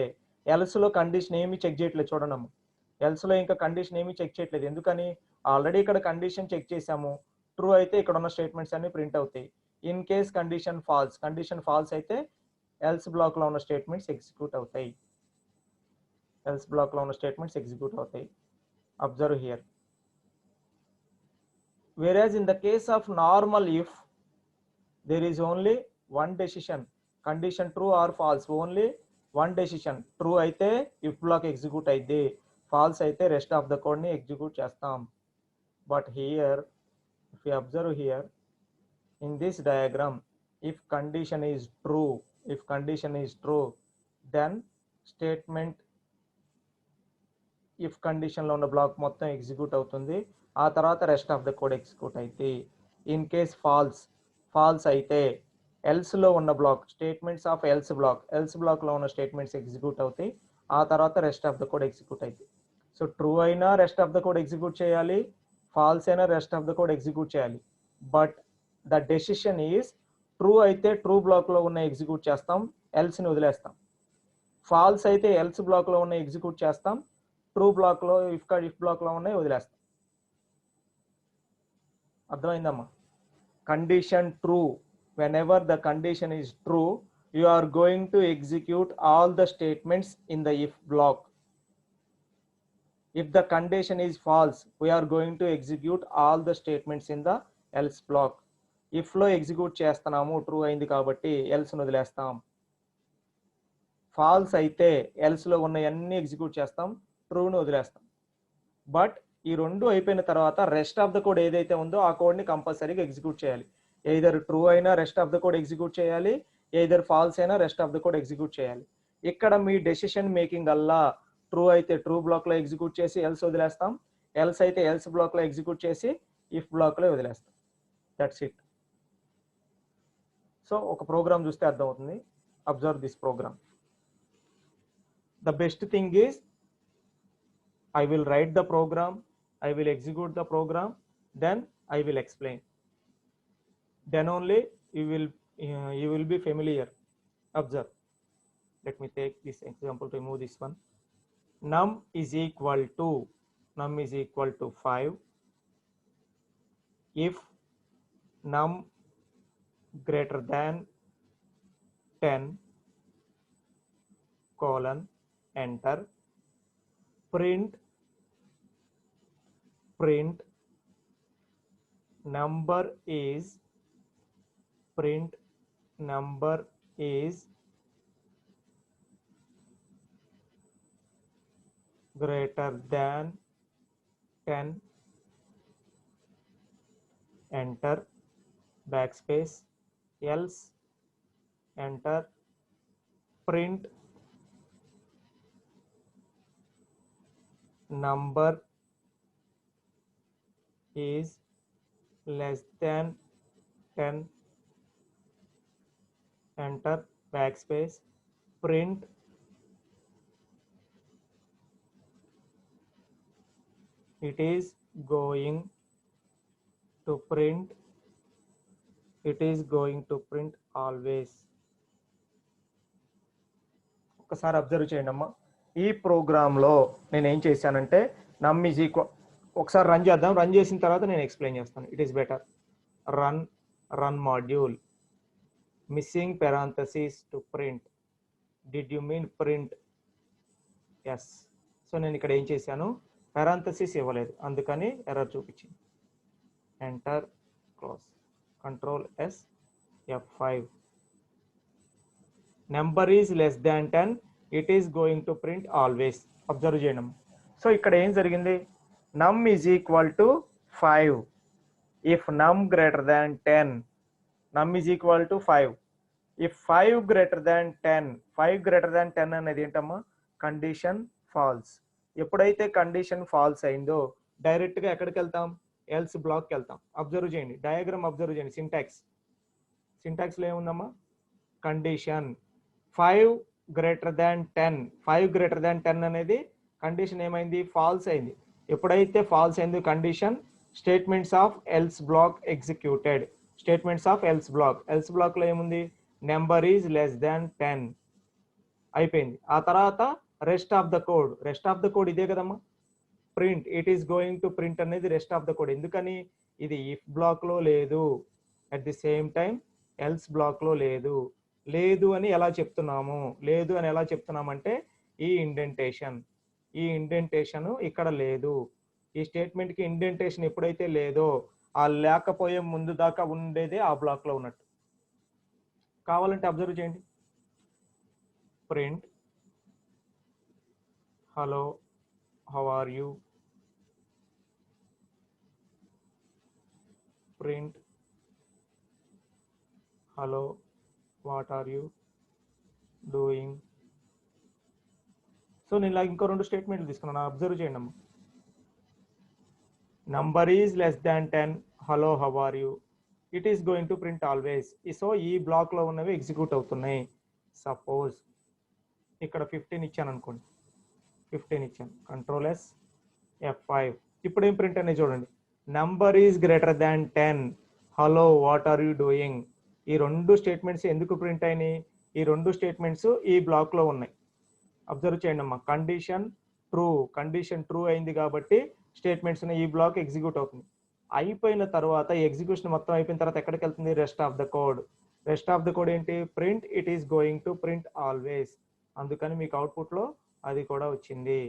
ఎల్స్ లో కండిషన్ ఏమి చెక్ చేయట్లేదు చూడండి. ఎల్స్ లో ఇంకా కండిషన్ ఏమి చెక్ చేయట్లేదు. ఎందుకని? ఆల్రెడీ ఇక్కడ కండిషన్ చెక్ చేసాము. ట్రూ అయితే ఇక్కడ ఉన్న స్టేట్మెంట్స్ అన్ని ప్రింట్ అవుతాయి. ఇన్ కేస్ కండిషన్ ఫాల్స్ అయితే ఎల్స్ బ్లాక్ లో ఉన్న స్టేట్మెంట్స్ ఎగ్జిక్యూట్ అవుతాయి. Observe here. Whereas in the case of normal if, there is only one decision, condition true or false, only one decision. True అయితే if block execute అయితే, false అయితే rest of the code ని execute చేస్తాం. But here, if you observe here in this diagram, if condition is true, then statement if condition లో ఉన్న block మొత్తం execute అవుతుంది. ఆ తర్వాత rest of the code execute అయితే. ఇన్ కేస్ ఫాల్స్ అయితే ఎల్స్ లో ఉన్న block, statements of else block లో ఉన్న స్టేట్మెంట్స్ ఎగ్జిక్యూట్ అవుతాయి. ఆ తర్వాత rest of the code execute అయితే. సో ట్రూ అయినా rest of the code execute చేయాలి, ఫాల్స్ అయినా rest of the code execute చేయాలి. But the decision is true అయితే ట్రూ బ్లాక్ లో ఉన్న ఎగ్జిక్యూట్ చేస్తాం, ఎల్స్ ని వదిలేస్తాం. ఫాల్స్ అయితే ఎల్స్ బ్లాక్ లో ఉన్న ఎగ్జిక్యూట్ చేస్తాం, ట్రూ బ్లాక్ లో ఇఫ్ బ్లాక్ లో ఉన్నాయి వదిలేస్తాం. అర్థమైందమ్మా? Condition true, whenever the condition is true, you are going to execute all the statements in the if block. If the condition is false, we are going to execute all the statements in the else block. if లో execute చేస్తున్నాము, true అయింది కాబట్టి else ను వదిలేస్తాం. Falls అయితే else లో ఉన్న అన్ని ఎగ్జిక్యూట్ చేస్తాం, ట్రూను వదిలేస్తాం. బట్ ఈ రెండు అయిపోయిన తర్వాత రెస్ట్ ఆఫ్ ద కోడ్ ఏదైతే ఉందో ఆ కోడ్ ని కంపల్సరీగా ఎగ్జిక్యూట్ చేయాలి. ఎయిదర్ ట్రూ అయినా rest of the code execute చేయాలి, ఎయిదర్ ఫాల్స్ అయినా rest of the code execute చేయాలి. ఇక్కడ మీ డెసిషన్ మేకింగ్ అల్లా ట్రూ అయితే ట్రూ బ్లాక్ లో ఎగ్జిక్యూట్ చేసి ఎల్స్ వదిలేస్తాం, ఎల్స్ అయితే ఎల్స్ బ్లాక్ లో ఎగ్జిక్యూట్ చేసి ఇఫ్ బ్లాక్ లో వదిలేస్తాం. That's it. సో ఒక ప్రోగ్రామ్ చూస్తే అర్థమవుతుంది. Observe this program. The best thing is I will write the program, I will execute the program, then I will explain. Then only you will be familiar. Observe. Let me take this example to remove this one. num is equal to 5 if num greater than 10 colon enter print number is greater than 10 enter backspace else enter print number is less than 10 enter backspace print it is going to print always. ఒకసారి observe చేయండి అమ్మా. ఈ ప్రోగ్రాంలో నేను ఏం చేశానంటే num is equal ఒకసారి run చేద్దాం. రన్ చేసిన తర్వాత నేను ఎక్స్ప్లెయిన్ చేస్తాను. It is better. Run module missing parenthesis to print. Did you mean print? Yes. So నేను ఇక్కడ ఏం చేశాను, పెరాంథసిస్ ఇవ్వలేదు, అందుకని ఎర్రర్ చూపించింది. Enter close control S F5. Number is less than 10 it is going to print always. Observe చేయడం. So ఇక్కడ ఏం జరిగింది, నమ్ ఈజ్ ఈక్వల్ టు 5 ఇఫ్ నమ్ గ్రేటర్ దాన్ 10. నమ్ is equal to 5 if 5 greater than 10. 5 greater than 10 అనేది ఏంటమ్మా, condition false. ఎప్పుడైతే కండిషన్ ఫాల్స్ అయిందో డైరెక్ట్గా ఎక్కడికి వెళ్తాం, ఎల్స్ బ్లాక్కి వెళ్తాం. అబ్జర్వ్ చేయండి, డయాగ్రామ్ అబ్జర్వ్ చేయండి. సింటాక్స్లో ఏముందమ్మా, condition 5 greater than 10. 5 greater than 10 అనేది కండిషన్ ఏమైంది, ఫాల్స్ అయింది. ఎప్పుడైతే ఫాల్స్ అయింది condition, statements of else block executed. స్టేట్మెంట్స్ ఆఫ్ ఎల్స్ బ్లాక్లో ఏముంది, నెంబర్ ఈజ్ లెస్ దాన్ 10 అయిపోయింది. ఆ తర్వాత రెస్ట్ ఆఫ్ ద కోడ్ ఇదే కదమ్మా, print it is going to print అనేది రెస్ట్ ఆఫ్ ద కోడ్. ఎందుకని, ఇది ఇఫ్ బ్లాక్లో లేదు, at the same time else బ్లాక్లో లేదు అని ఎలా చెప్తున్నామంటే ఈ ఇండెంటేషన్ ఇక్కడ లేదు. ఈ స్టేట్మెంట్కి ఇండెంటేషన్ ఎప్పుడైతే లేదో, ఆ లేకపోయే ముందు దాకా ఉండేదే ఆ బ్లాక్లో ఉన్నట్టు. కావాలంటే అబ్జర్వ్ చేయండి. Print hello how are you, print hello what are you doing. So నేను ఇలా ఇంకో 2 స్టేట్మెంట్లు తీసుకున్నాను, అబ్జర్వ్ చేయండి అమ్మా. Number is less than 10 hello how are you it is going to print always. So ఈ బ్లాక్లో ఉన్నవి ఎగ్జిక్యూట్ అవుతున్నాయి. సపోజ్ ఇక్కడ 15 ఇచ్చాను అనుకోండి, 15 ఇచ్చాను, కంట్రోల్ ఎస్ F5. ఇప్పుడు ఏం ప్రింట్ అనేది చూడండి, number is greater than 10 hello what are you doing. ఈ 2 స్టేట్మెంట్స్ ఎందుకు ప్రింట్ అయినాయి, ఈ 2 స్టేట్మెంట్స్ ఈ బ్లాక్లో ఉన్నాయి. అబ్జర్వ్ చేయండి అమ్మా, కండిషన్ ట్రూ అయింది కాబట్టి స్టేట్మెంట్స్ ఈ బ్లాక్ ఎగ్జిక్యూట్ అవుతుంది. అయిపోయిన తర్వాత ఎగ్జిక్యూషన్ మొత్తం అయిపోయిన తర్వాత ఎక్కడికి వెళ్తుంది, రెస్ట్ ఆఫ్ ద కోడ్ ఏంటి, print it is going to print always. అందుకని మీకు అవుట్పుట్లో అది కూడా వచ్చింది,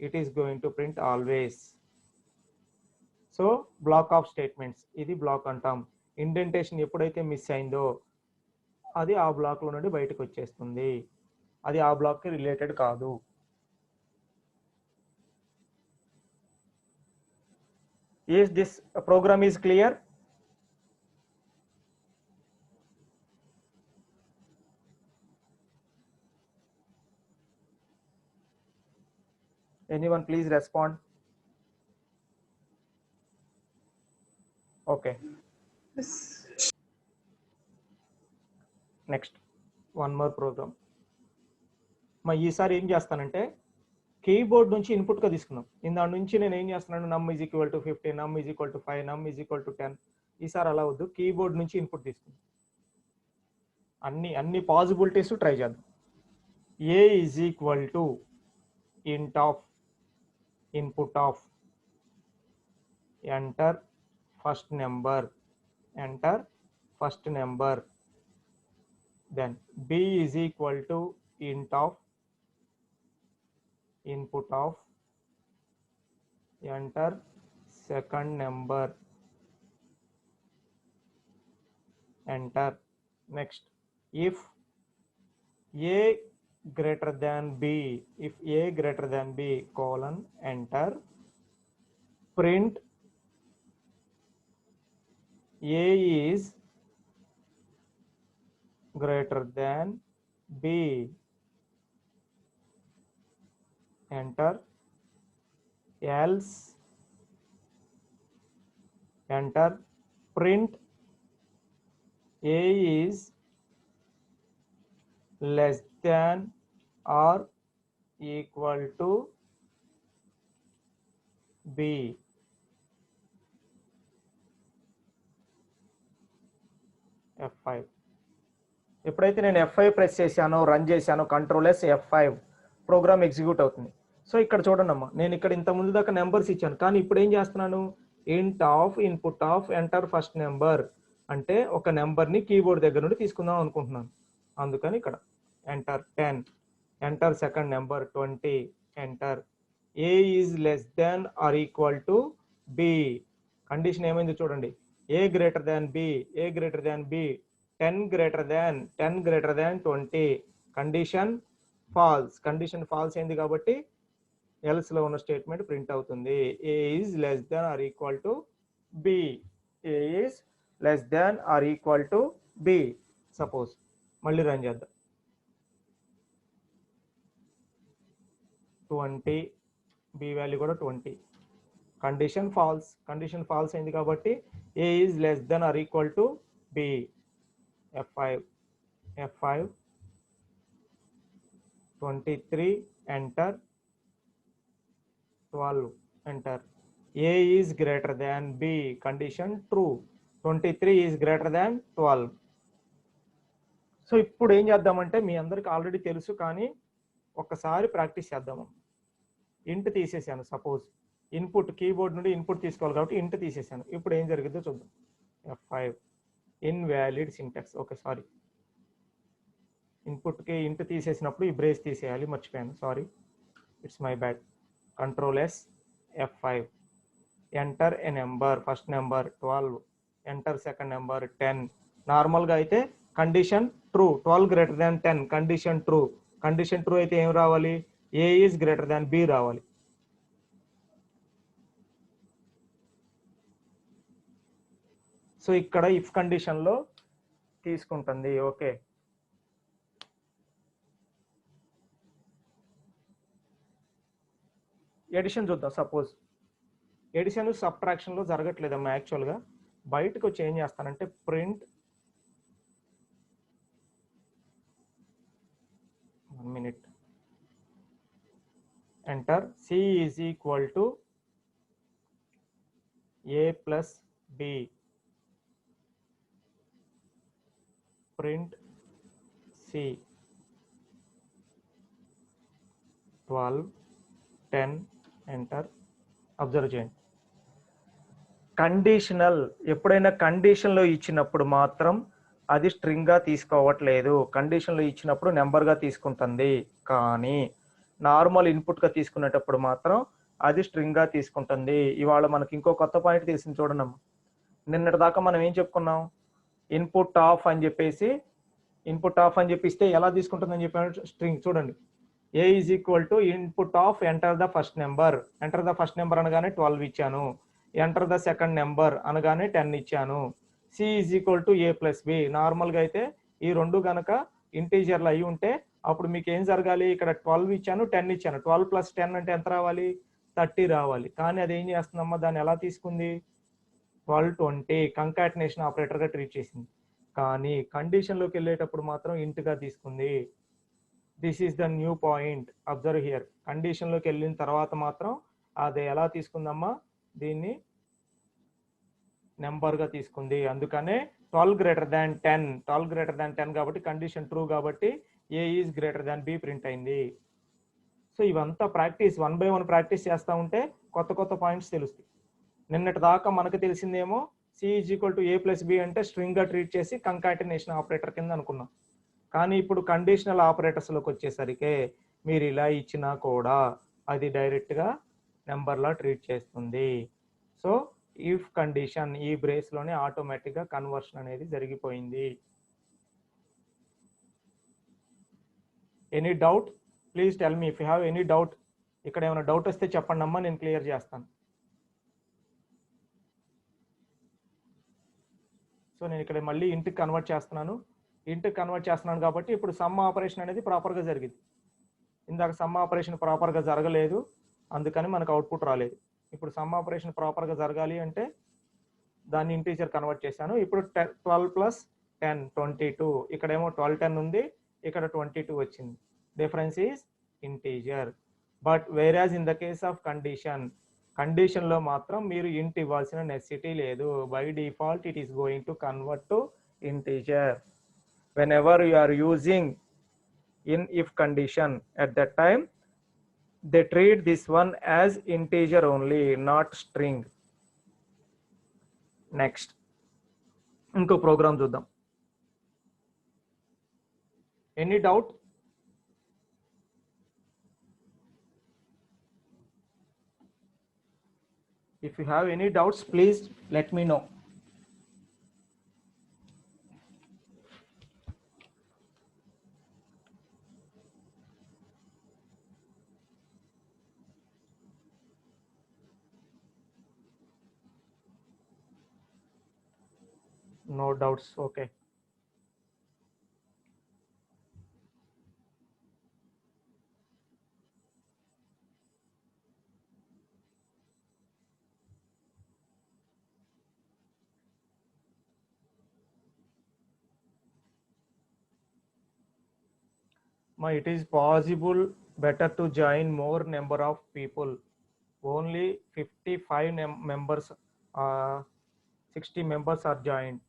it is going to print always. So black of statements, ఇది బ్లాక్ అంటాం. ఇండెంటేషన్ ఎప్పుడైతే మిస్ అయిందో అది ఆ బ్లాక్లో నుండి బయటకు వచ్చేస్తుంది, అది ఆ బ్లాక్కి రిలేటెడ్ కాదు. Is this program is clear? Anyone please respond. Okay. Yes. Next, one more program. ఈసారి ఏం చేస్తానంటే కీబోర్డ్ నుంచి ఇన్పుట్గా తీసుకున్నాం. దాని నుంచి నేను ఏం చేస్తున్నాను, నమ్ ఈజ్ ఈక్వల్ టు 15, నమ్ ఈజ్ ఈక్వల్ టు 5, నమ్ ఈజ్ ఈక్వల్ టు 10. ఈసారి అలా వద్దు, కీబోర్డ్ నుంచి ఇన్పుట్ తీసుకున్నాం. అన్ని పాసిబిలిటీస్ ట్రై చేద్దాం. A is equal to int of input of enter first number, enter first number. Then b is equal to int of input of enter second number, enter. Next, if a greater than b, if a greater than b colon, enter, print a is greater than b, enter, else, enter, print a is less than or equal to b. F5. ఎప్పుడైతే నేను F5 press చేశానో, run చేశానో, కంట్రోల్-S F5, programme execute అవుతుంది. So ఇక్కడ చూడండి అమ్మా, నేను ఇక్కడ ఇంత ముందు దాకా నెంబర్స్ ఇచ్చాను, కానీ ఇప్పుడు ఏం చేస్తున్నాను, ఇంట్ of input of enter first number అంటే ఒక నెంబర్ని కీబోర్డ్ దగ్గర నుండి తీసుకుందాం అనుకుంటున్నాను. అందుకని ఇక్కడ enter 10, enter second number 20, enter. A is less than or equal to B. Condition ఏమైంది చూడండి, A greater than B, A greater than B, 10 greater than 20. Condition false, condition false అయింది కాబట్టి ఎల్స్ లో ఉన్న స్టేట్మెంట్ ప్రింట్ అవుతుంది. A is less than or equal to B, A is less than or equal to B. Suppose మళ్ళీ run చేద్దాం. 20, B value కూడా 20. Condition false, condition false అయింది కాబట్టి A is less than or equal to B. F5, 23, enter, 12, enter. A is greater than B, condition true. 23 is greater than 12. So ఇప్పుడు ఏం చేద్దామంటే మీ అందరికి already తెలుసు, కానీ ఒక్కసారి ప్రాక్టీస్ చేద్దాము. ఇంట్ తీసేసాను, సపోజ్ ఇన్పుట్ కీబోర్డ్ నుండి ఇన్పుట్ తీసుకోవాలి కాబట్టి ఇంట్ తీసేసాను. ఇప్పుడు ఏం జరిగిందో చూద్దాం. F5, invalid syntax. Okay, sorry, ఇన్పుట్కి ఇంట్ తీసేసినప్పుడు ఈ బ్రేస్ తీసేయాలి, మర్చిపోయాను, సారీ, ఇట్స్ మై బ్యాడ్. కంట్రోల్-S F5, enter a number, first number 12, enter second number 10. నార్మల్గా అయితే condition true, 12 greater than 10, condition true. Condition true అయితే ఏం రావాలి, A is greater than B రావాలి. సో ఇక్కడ ఇఫ్ కండిషన్ లో తీసుకుంటుంది. ఓకే, ఎడిషన్ చూద్దాం. సపోజ్ ఎడిషన్ సబ్ట్రాక్షన్ లో జరగట్లేదమ్మా, యాక్చువల్గా బయటకు వచ్చి ఏం చేస్తానంటే print, 1 minute, enter, C is equal to A plus B, print C, 12, 10, enter. Observe చేయండి, కండిషనల్ ఎప్పుడైనా కండిషన్లో ఇచ్చినప్పుడు మాత్రం అది స్ట్రింగ్గా తీసుకోవట్లేదు, కండిషన్లో ఇచ్చినప్పుడు నెంబర్గా తీసుకుంటుంది. కానీ నార్మల్ ఇన్పుట్గా తీసుకునేటప్పుడు మాత్రం అది స్ట్రింగ్గా తీసుకుంటుంది. ఇవాళ మనకి ఇంకో కొత్త పాయింట్ తెలిసింది చూడండి. నిన్నటి దాకా మనం ఏం చెప్పుకున్నాం, ఇన్పుట్ ఆఫ్ అని చెప్పేసి, ఇన్పుట్ ఆఫ్ అని చెప్పిస్తే ఎలా తీసుకుంటుందని చెప్పాను, స్ట్రింగ్. చూడండి, A is equal to input of enter the first number, enter the first number అనగానే 12 ఇచ్చాను, ఎంటర్ ద సెకండ్ నెంబర్ అనగానే 10 ఇచ్చాను. C is equal to A plus B. నార్మల్గా అయితే ఈ రెండు కనుక ఇంటీజర్లు అయి ఉంటే అప్పుడు మీకు ఏం జరగాలి, ఇక్కడ 12 ఇచ్చాను, 10 ఇచ్చాను, 12 + 10 అంటే ఎంత రావాలి, 30 రావాలి. కానీ అది ఏం చేస్తుందమ్మా, దాన్ని ఎలా తీసుకుంది, 12, 20 కంకాటినేషన్ ఆపరేటర్గా ట్రీట్ చేసింది. కానీ కండిషన్లోకి వెళ్ళేటప్పుడు మాత్రం ఇంట్గా తీసుకుంది. This is the new point, observe here. కండిషన్లోకి వెళ్ళిన తర్వాత మాత్రం అది ఎలా తీసుకుందమ్మా, దీన్ని నెంబర్గా తీసుకుంది. అందుకనే 12 greater than 10, 12 greater than 10 కాబట్టి కండిషన్ ట్రూ కాబట్టి A is greater than B print అయింది. సో ఇవంతా ప్రాక్టీస్ 1 by 1 ప్రాక్టీస్ చేస్తూ ఉంటే కొత్త కొత్త పాయింట్స్ తెలుస్తాయి. నిన్నటి దాకా మనకు తెలిసిందేమో C is equal to A plus B అంటే స్ట్రింగ్గా ట్రీట్ చేసి కంకాటినేషన్ ఆపరేటర్ కింద అనుకున్నాం. కానీ ఇప్పుడు కండిషనల్ ఆపరేటర్స్లోకి వచ్చేసరికి మీరు ఇలా ఇచ్చినా కూడా అది డైరెక్ట్గా నెంబర్లా ట్రీట్ చేస్తుంది. సో ఇఫ్ కండిషన్ ఈ బ్రేస్లోనే ఆటోమేటిక్గా కన్వర్షన్ అనేది జరిగిపోయింది. Any doubt please tell me if you have any doubt. ఇక్కడ ఏమైనా డౌట్ వస్తే చెప్పండి అమ్మా, నేను క్లియర్ చేస్తాను. సో నేను ఇక్కడ మళ్ళీ ఇంటికి కన్వర్ట్ చేస్తున్నాను కాబట్టి ఇప్పుడు సమ్ ఆపరేషన్ అనేది ప్రాపర్గా జరిగింది. ఇందాక సమ్ ఆపరేషన్ ప్రాపర్గా జరగలేదు, అందుకని మనకు అవుట్పుట్ రాలేదు. ఇప్పుడు సమ్ ఆపరేషన్ ప్రాపర్గా జరగాలి అంటే దాన్ని ఇంటీజర్ కన్వర్ట్ చేశాను. ఇప్పుడు 12 + 10 22. ఇక్కడేమో 12 10 ఉంది, ఇక్కడ 22 వచ్చింది. Difference is integer. But whereas in the case of కండిషన్లో మాత్రం మీరు ఇంట్ ఇవ్వాల్సిన నెసెసిటీ లేదు. By default it is going to convert to integer. whenever you are using in if condition, at that time they treat this one as integer only, not string. Next ఇంకో programme చూద్దాం. Any doubt? If you have any doubts, please let me know. No doubts, okay. It is possible better to join more number of people. Only 55 members, 60 members are joined.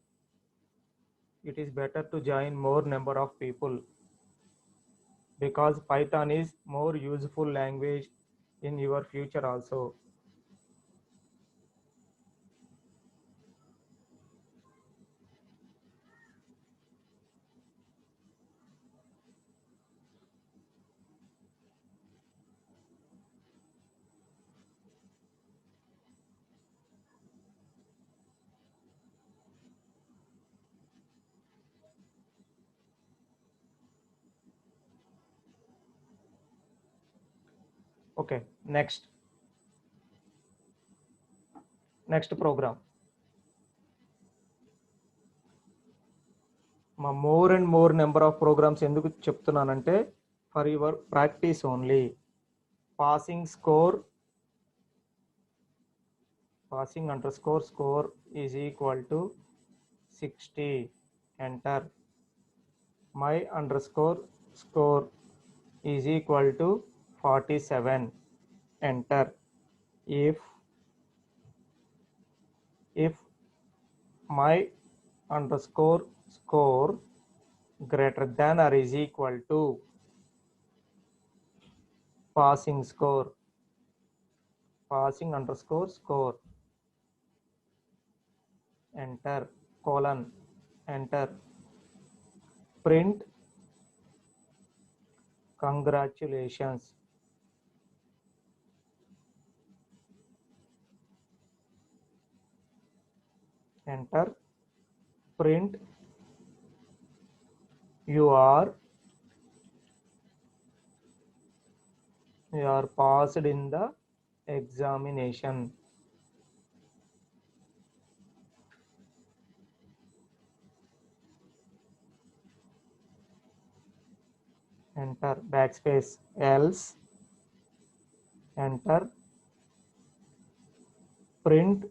It is better to join more number of people because Python is more useful language in your future also. Okay, next program. More and more number of programs enduku cheptunnanante for your practice only. Passing underscore score is equal to 60. Enter. My underscore score is equal to 47. Enter. If my underscore score greater than or is equal to passing underscore score, enter, colon, enter, print congratulations, enter, print you are passed in the examination. Enter, backspace, else, enter, print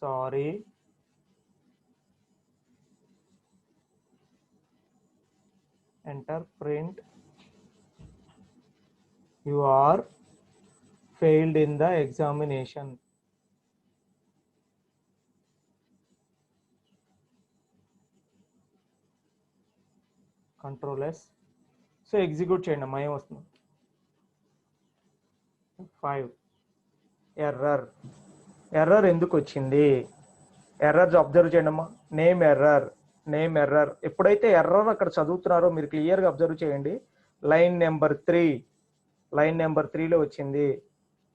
sorry, enter, print you are failed in the examination. Control S, so execute చేయండి అమ్మా, ఏం వస్తుంది 5. Error ఎందుకు వచ్చింది, error observe చేయండి అమ్మా. Name error. ఎప్పుడైతే error అక్కడ చదువుతున్నారో మీరు క్లియర్గా అబ్జర్వ్ చేయండి. లైన్ నెంబర్ 3లో వచ్చింది.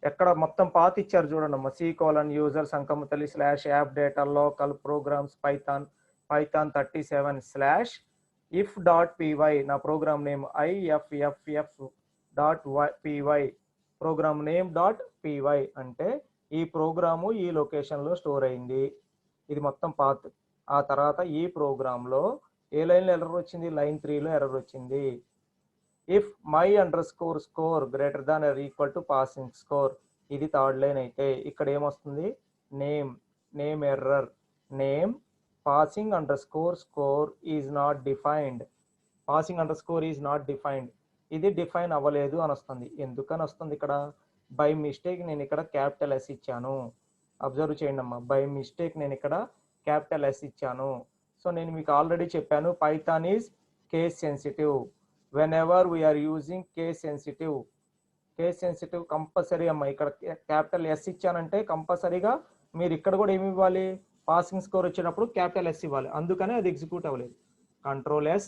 ఎక్కడ మొత్తం పాత్ ఇచ్చారు చూడండి అమ్మా. C:users అంకమతల్లి /app data local programs python 37/if.py నా program name iff.py program name .py అంటే ఈ ప్రోగ్రాము ఈ లొకేషన్లో స్టోర్ అయింది. ఇది మొత్తం పాత్. ఆ తర్వాత ఈ ప్రోగ్రాంలో ఏ లైన్లో ఎర్రర్ వచ్చింది, లైన్ 3లో ఎర్రర్ వచ్చింది. If my_score greater than or equal to passing score, ఇది థర్డ్ లైన్ అయితే ఇక్కడ ఏమొస్తుంది, name error, name passing_score is not defined, ఇది డిఫైన్ అవ్వలేదు అని వస్తుంది. ఎందుకని వస్తుంది ఇక్కడ, బై మిస్టేక్ నేను ఇక్కడ క్యాపిటల్ S ఇచ్చాను. అబ్జర్వ్ చేయండి అమ్మా, బై మిస్టేక్ నేను ఇక్కడ క్యాపిటల్ S ఇచ్చాను. సో నేను మీకు ఆల్రెడీ చెప్పాను, Python is case sensitive. whenever we are using case sensitive compulsory అమ్మా. ఇక్కడ క్యాపిటల్ S ఇచ్చానంటే కంపల్సరీగా మీరు ఇక్కడ కూడా ఏమి ఇవ్వాలి, పాసింగ్ స్కోర్ వచ్చేటప్పుడు క్యాపిటల్ S ఇవ్వాలి. అందుకనే అది ఎగ్జిక్యూట్ అవ్వలేదు. కంట్రోల్ S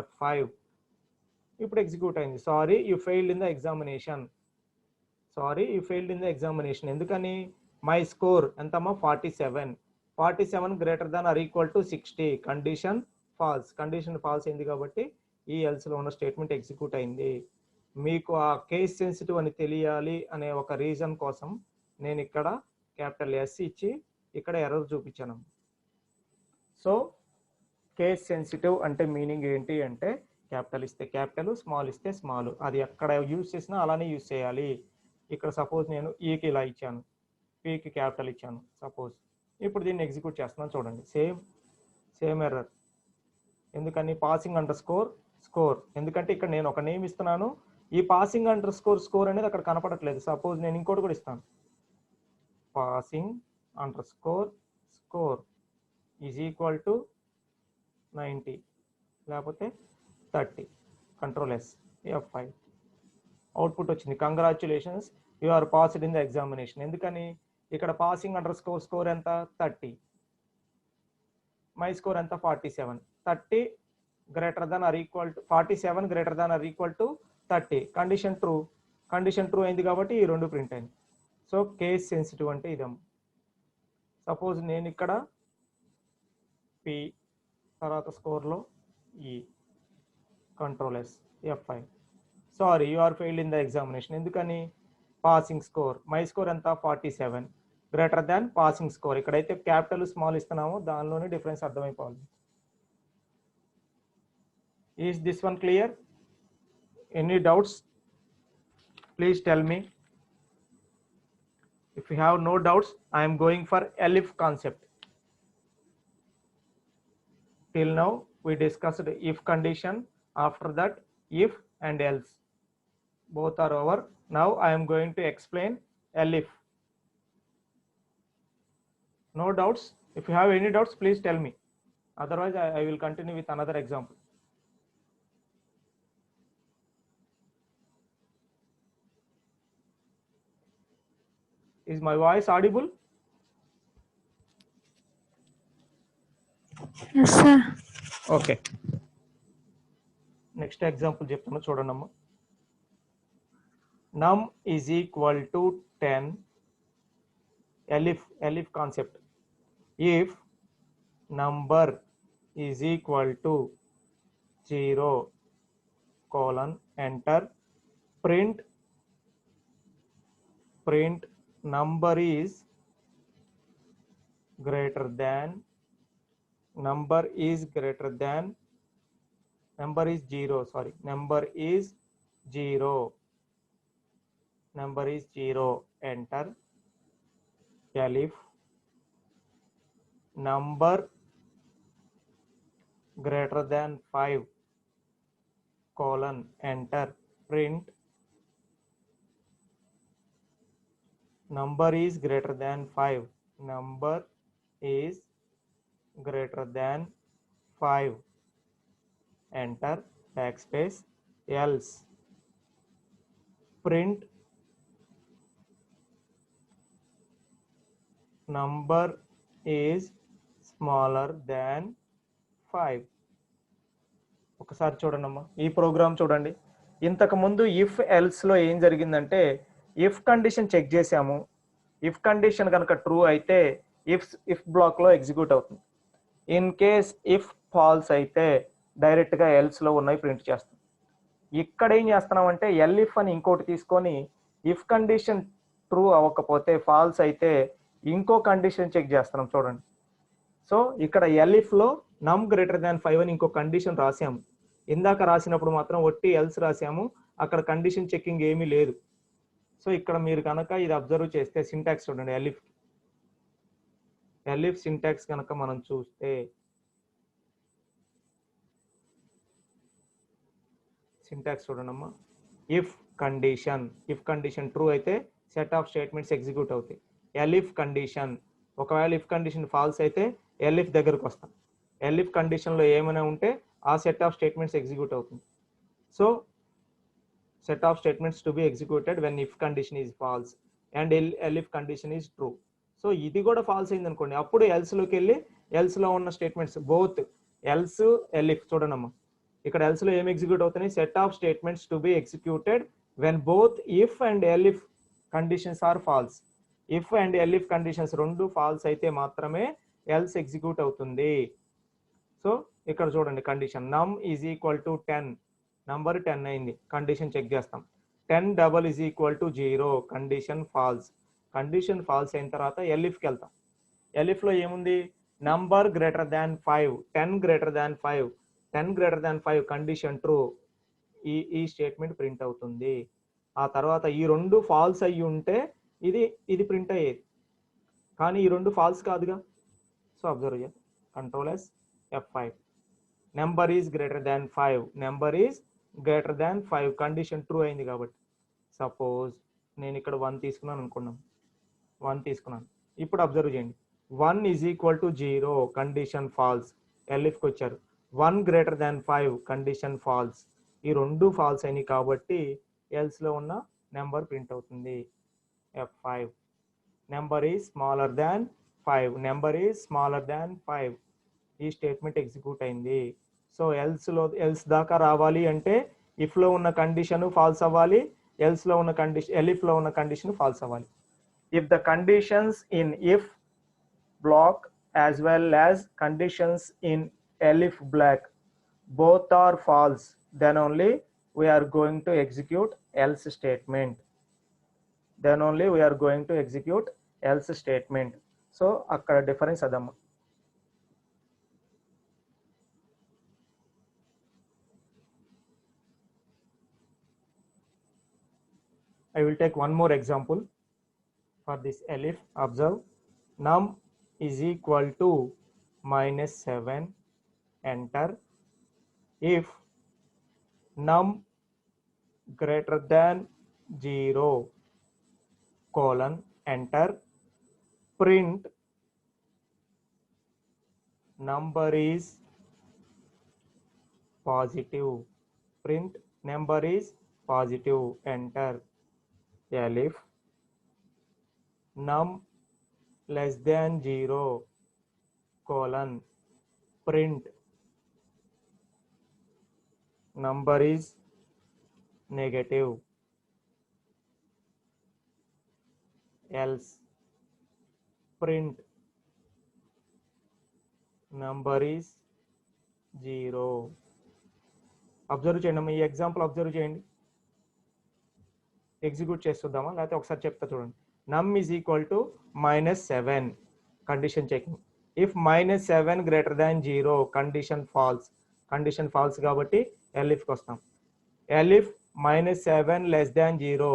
F5, ఇప్పుడు ఎగ్జిక్యూట్ అయింది. Sorry you failed in the examination. ఎందుకని, మై స్కోర్ ఎంతమ్మా 47 greater than or equal to 60, condition false అయింది కాబట్టి ఈ ఎల్స్లో ఉన్న స్టేట్మెంట్ ఎగ్జిక్యూట్ అయింది. మీకు ఆ కేస్ సెన్సిటివ్ అని తెలియాలి అనే ఒక రీజన్ కోసం నేను ఇక్కడ క్యాపిటల్ S ఇచ్చి ఇక్కడ ఎర్రర్ చూపించాను. సో కేస్ సెన్సిటివ్ అంటే మీనింగ్ ఏంటి అంటే, క్యాపిటల్ ఇస్తే క్యాపిటల్, స్మాల్ ఇస్తే స్మాల్. అది ఎక్కడ యూజ్ చేసినా అలానే యూజ్ చేయాలి. ఇక్కడ సపోజ్ నేను ఈకి ఇలా ఇచ్చాను, పీకి క్యాపిటల్ ఇచ్చాను సపోజ్. ఇప్పుడు దీన్ని ఎగ్జిక్యూట్ చేస్తున్నాను చూడండి, సేమ్ ఎర్రర్. ఎందుకని, passing_score, ఎందుకంటే ఇక్కడ నేను ఒక నేమ్ ఇస్తున్నాను, ఈ passing_score అనేది అక్కడ కనపడట్లేదు. సపోజ్ నేను ఇంకోటి కూడా ఇస్తాను, passing_score ఈజ్ ఈక్వల్ టు 90 లేకపోతే 30, కంట్రోల్ S F5, అవుట్పుట్ వచ్చింది, congratulations you are passed in the examination. ఎందుకని, ఇక్కడ passing_score ఎంత 30, మై స్కోర్ ఎంత 47, 30 greater than or equal to 47 greater than or equal to 30, condition true అయింది కాబట్టి ఈ రెండు ప్రింట్ అయింది. సో కేస్ సెన్సిటివ్ అంటే ఇదమ్మ. సపోజ్ నేను ఇక్కడ P తర్వాత స్కోర్లో ఈ, control S F5, sorry you are failed in the examination. ఎందుకని, పాసింగ్ స్కోర్, మై స్కోర్ ఎంత 47 గ్రేటర్ దాన్ పాసింగ్ స్కోర్. ఇక్కడైతే క్యాపిటల్ స్మాల్ ఇస్తున్నామో దానిలోనే డిఫరెన్స్ అర్థమైపోవాలి. Is this one clear? Any doubts please tell me. If you have no doubts, I am going for elif concept. Till now we discussed if condition, after that if and else, both are over. Now I am going to explain elif. No doubts? If you have any doubts, please tell me, otherwise I will continue with another example. Is my voice audible? Yes, sir. Okay. Next example చెప్తాను చూడండి. num is equal to 10, elif concept. If number is equal to 0 colon enter, print number is greater than, number is 0, sorry, number is 0, enter, elif number greater than 5 colon enter, print number is greater than 5, number is greater than 5, enter, backspace, else print number is smaller than 5. ఒకసారి చూడండి అమ్మా, ఈ programme చూడండి. ఇంతకు ముందు if else లో ఏం జరిగిందంటే ఇఫ్ కండిషన్ చెక్ చేసాము. ఇఫ్ కండిషన్ కనుక ట్రూ అయితే ఇఫ్ బ్లాక్ లో ఎగ్జిక్యూట్ అవుతుంది. ఇన్ కేస్ ఇఫ్ ఫాల్స్ అయితే డైరెక్ట్ గా ఎల్స్ లో ఉన్నవి ప్రింట్ చేస్తాం. ఇక్కడ ఏం చేస్తున్నాం అంటే ఎల్ఇఫ్ అని ఇంకోటి తీసుకొని ఇఫ్ కండిషన్ ట్రూ అవ్వకపోతే ఫాల్స్ అయితే ఇంకో కండిషన్ చెక్ చేస్తున్నాం. చూడండి, సో ఇక్కడ ఎల్ఇఫ్ లో నమ్ గ్రేటర్ దాన్ 5 అని ఇంకో కండిషన్ రాసాము. ఇందాక రాసినప్పుడు మాత్రం ఒట్టి ఎల్స్ రాసాము, అక్కడ కండిషన్ చెకింగ్ ఏమీ లేదు. సో ఇక్కడ మీరు కనుక ఇది అబ్జర్వ్ చేస్తే సింటాక్స్ చూడండి. ఎల్ఇఫ్ సింటాక్స్ కనుక మనం చూస్తే సింటాక్స్ చూడండమ్మా. ఇఫ్ కండిషన్ ట్రూ అయితే సెట్ ఆఫ్ స్టేట్మెంట్స్ ఎగ్జిక్యూట్ అవుతాయి. ఎల్ఇఫ్ కండిషన్, ఒకవేళ ఇఫ్ కండిషన్ ఫాల్స్ అయితే ఎల్ఇఫ్ దగ్గరకు వస్తాం. ఎల్ఇఫ్ కండిషన్ లో ఏమైనా ఉంటే ఆ సెట్ ఆఫ్ స్టేట్మెంట్స్ ఎగ్జిక్యూట్ అవుతుంది. So set of statements to be executed when if condition is false and elif condition is true. So ఇది కూడా ఫాల్స్ అయింది అనుకోండి, అప్పుడు ఎల్స్ లోకి వెళ్ళి ఎల్స్ లో ఉన్న స్టేట్మెంట్స్ బోత్ ఎల్స్ ఎల్ఇఫ్ చూడండమ్మా. ఇక్కడ ఎల్స్ లో ఏం ఎగ్జిక్యూట్ అవుతున్నాయి? Set of statements to be executed when both if and elif conditions are false. If and elif conditions రెండు ఫాల్స్ అయితే మాత్రమే ఎల్స్ ఎగ్జిక్యూట్ అవుతుంది. సో ఇక్కడ చూడండి కండిషన్ నమ్ ఈజ్ ఈక్వల్ టు 10, నంబర్ 10 అయింది, కండిషన్ చెక్ చేస్తాం. 10 double is equal to 0, condition false. Condition falls అయిన తర్వాత ఎల్ఇఫ్కి వెళ్తాం. ఎల్ఇఫ్ లో ఏముంది? Number greater than 5, 10 greater than 5, 10 greater than 5 condition true. ఈ స్టేట్మెంట్ ప్రింట్ అవుతుంది. ఆ తర్వాత ఈ రెండు ఫాల్స్ అయ్యి ఉంటే ఇది ప్రింట్ అయ్యేది, కానీ ఈ రెండు ఫాల్స్ కాదుగా. సో అబ్జర్వ్ చేయండి, control S F5. Number is greater than 5, number is greater than 5 condition true అయింది కాబట్టి. సపోజ్ నేను ఇక్కడ 1 తీసుకున్నాను అనుకున్నాం, 1 తీసుకున్నాను. ఇప్పుడు అబ్జర్వ్ చేయండి, 1 is equal to 0 condition false. ఎల్ఇఫ్కి వచ్చారు. 1 గ్రేటర్ దాన్ 5 కండిషన్ ఫాల్స్. ఈ రెండు ఫాల్స్ అయినాయి కాబట్టి ఎల్స్ లో ఉన్న నెంబర్ ప్రింట్ అవుతుంది. F5. Number is smaller than 5, number is smaller than 5. ఈ స్టేట్మెంట్ ఎగ్జిక్యూట్ అయింది. సో ఎల్స్ దాకా రావాలి అంటే ఇఫ్ లో ఉన్న కండిషన్ ఫాల్స్ అవ్వాలి, ఎల్స్ లో ఉన్న కండిషన్ ఎల్ఇఫ్ లో ఉన్న కండిషన్ ఫాల్స్ అవ్వాలి. If the conditions in if block as well as conditions in elif block both are false, then only we are going to execute else statement. Then only we are going to execute else statement. So akkada difference adamma. I will take one more example for this elif. Observe, num is equal to -7, enter. If num greater than 0, colon, enter. Print number is positive. Print number is positive, enter. Elif num less than 0, colon, print number is negative. Else print number is 0. Observe చేయండి అమ్మా, ఈ example observe చేయండి. Execute చేస్తుందామా లేకపోతే ఒకసారి చెప్తా చూడండి. నమ్ is equal to -7 condition checking. If -7 greater than 0 condition false. Condition falls కాబట్టి ఎల్ఇఫ్కి వస్తాం. Elif -7 less than 0,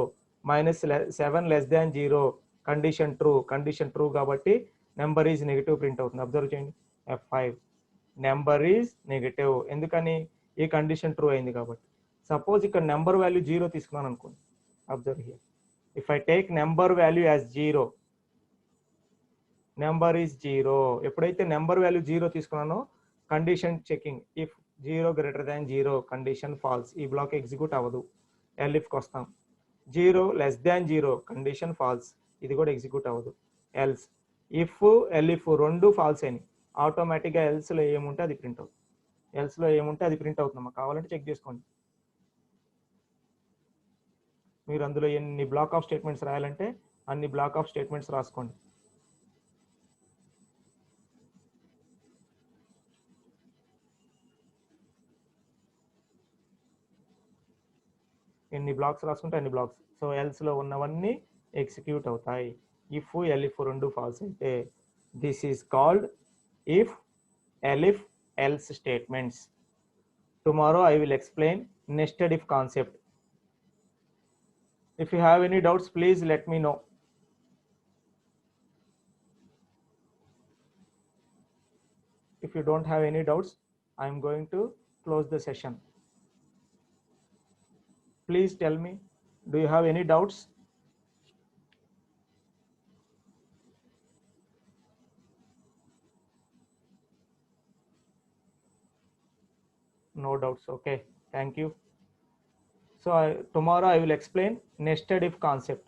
-7 less than 0 condition true. Condition true కాబట్టి నెంబర్ ఈజ్ నెగిటివ్ ప్రింట్ అవుతుంది. అబ్జర్వ్ చేయండి, F5. నెంబర్ ఈజ్ నెగిటివ్, ఎందుకని? ఈ కండిషన్ ట్రూ అయింది కాబట్టి. Suppose ఇక్కడ నెంబర్ వాల్యూ 0 తీసుకున్నాను అనుకోండి. Observe here, if I take number value as 0, number is 0. ఎప్పుడైతే నెంబర్ వాల్యూ 0 తీసుకున్నానో condition checking, if 0 greater than 0 condition false, ఈ బ్లాక్ ఎగ్జిక్యూట్ అవ్వదు. ఎల్ఇఫ్కి వస్తాం. 0 లెస్ దాన్ 0 కండిషన్ ఫాల్స్, ఇది కూడా ఎగ్జిక్యూట్ అవ్వదు. ఎల్స్, ఇఫ్ ఎల్ఇఫ్ రెండు ఫాల్స్ అయినాయి, ఆటోమేటిక్గా ఎల్స్లో ఏముంటే అది ప్రింట్ అవుతుంది. ఎల్స్లో ఏముంటే అది ప్రింట్ అవుతుందమ్మా, కావాలంటే చెక్ చేసుకోండి. మీరు అందులో ఎన్ని బ్లాక్ ఆఫ్ స్టేట్మెంట్స్ రాయాలంటే అన్ని బ్లాక్ ఆఫ్ స్టేట్మెంట్స్ రాసుకోండి. ఎన్ని బ్లాక్స్ రాసుకుంటే అన్ని బ్లాక్స్. సో ఎల్స్లో ఉన్నవన్నీ ఎగ్జిక్యూట్ అవుతాయి ఇఫ్ ఎల్ఇఫ్ రెండు ఫాల్స్ అయితే. This is called if elif else statements. Tomorrow I will explain nested if concept. If you have any doubts, please let me know. If you don't have any doubts, I am going to close the session. Please tell me, do you have any doubts? No doubts. Okay, thank you. So tomorrow I will explain nested if concept.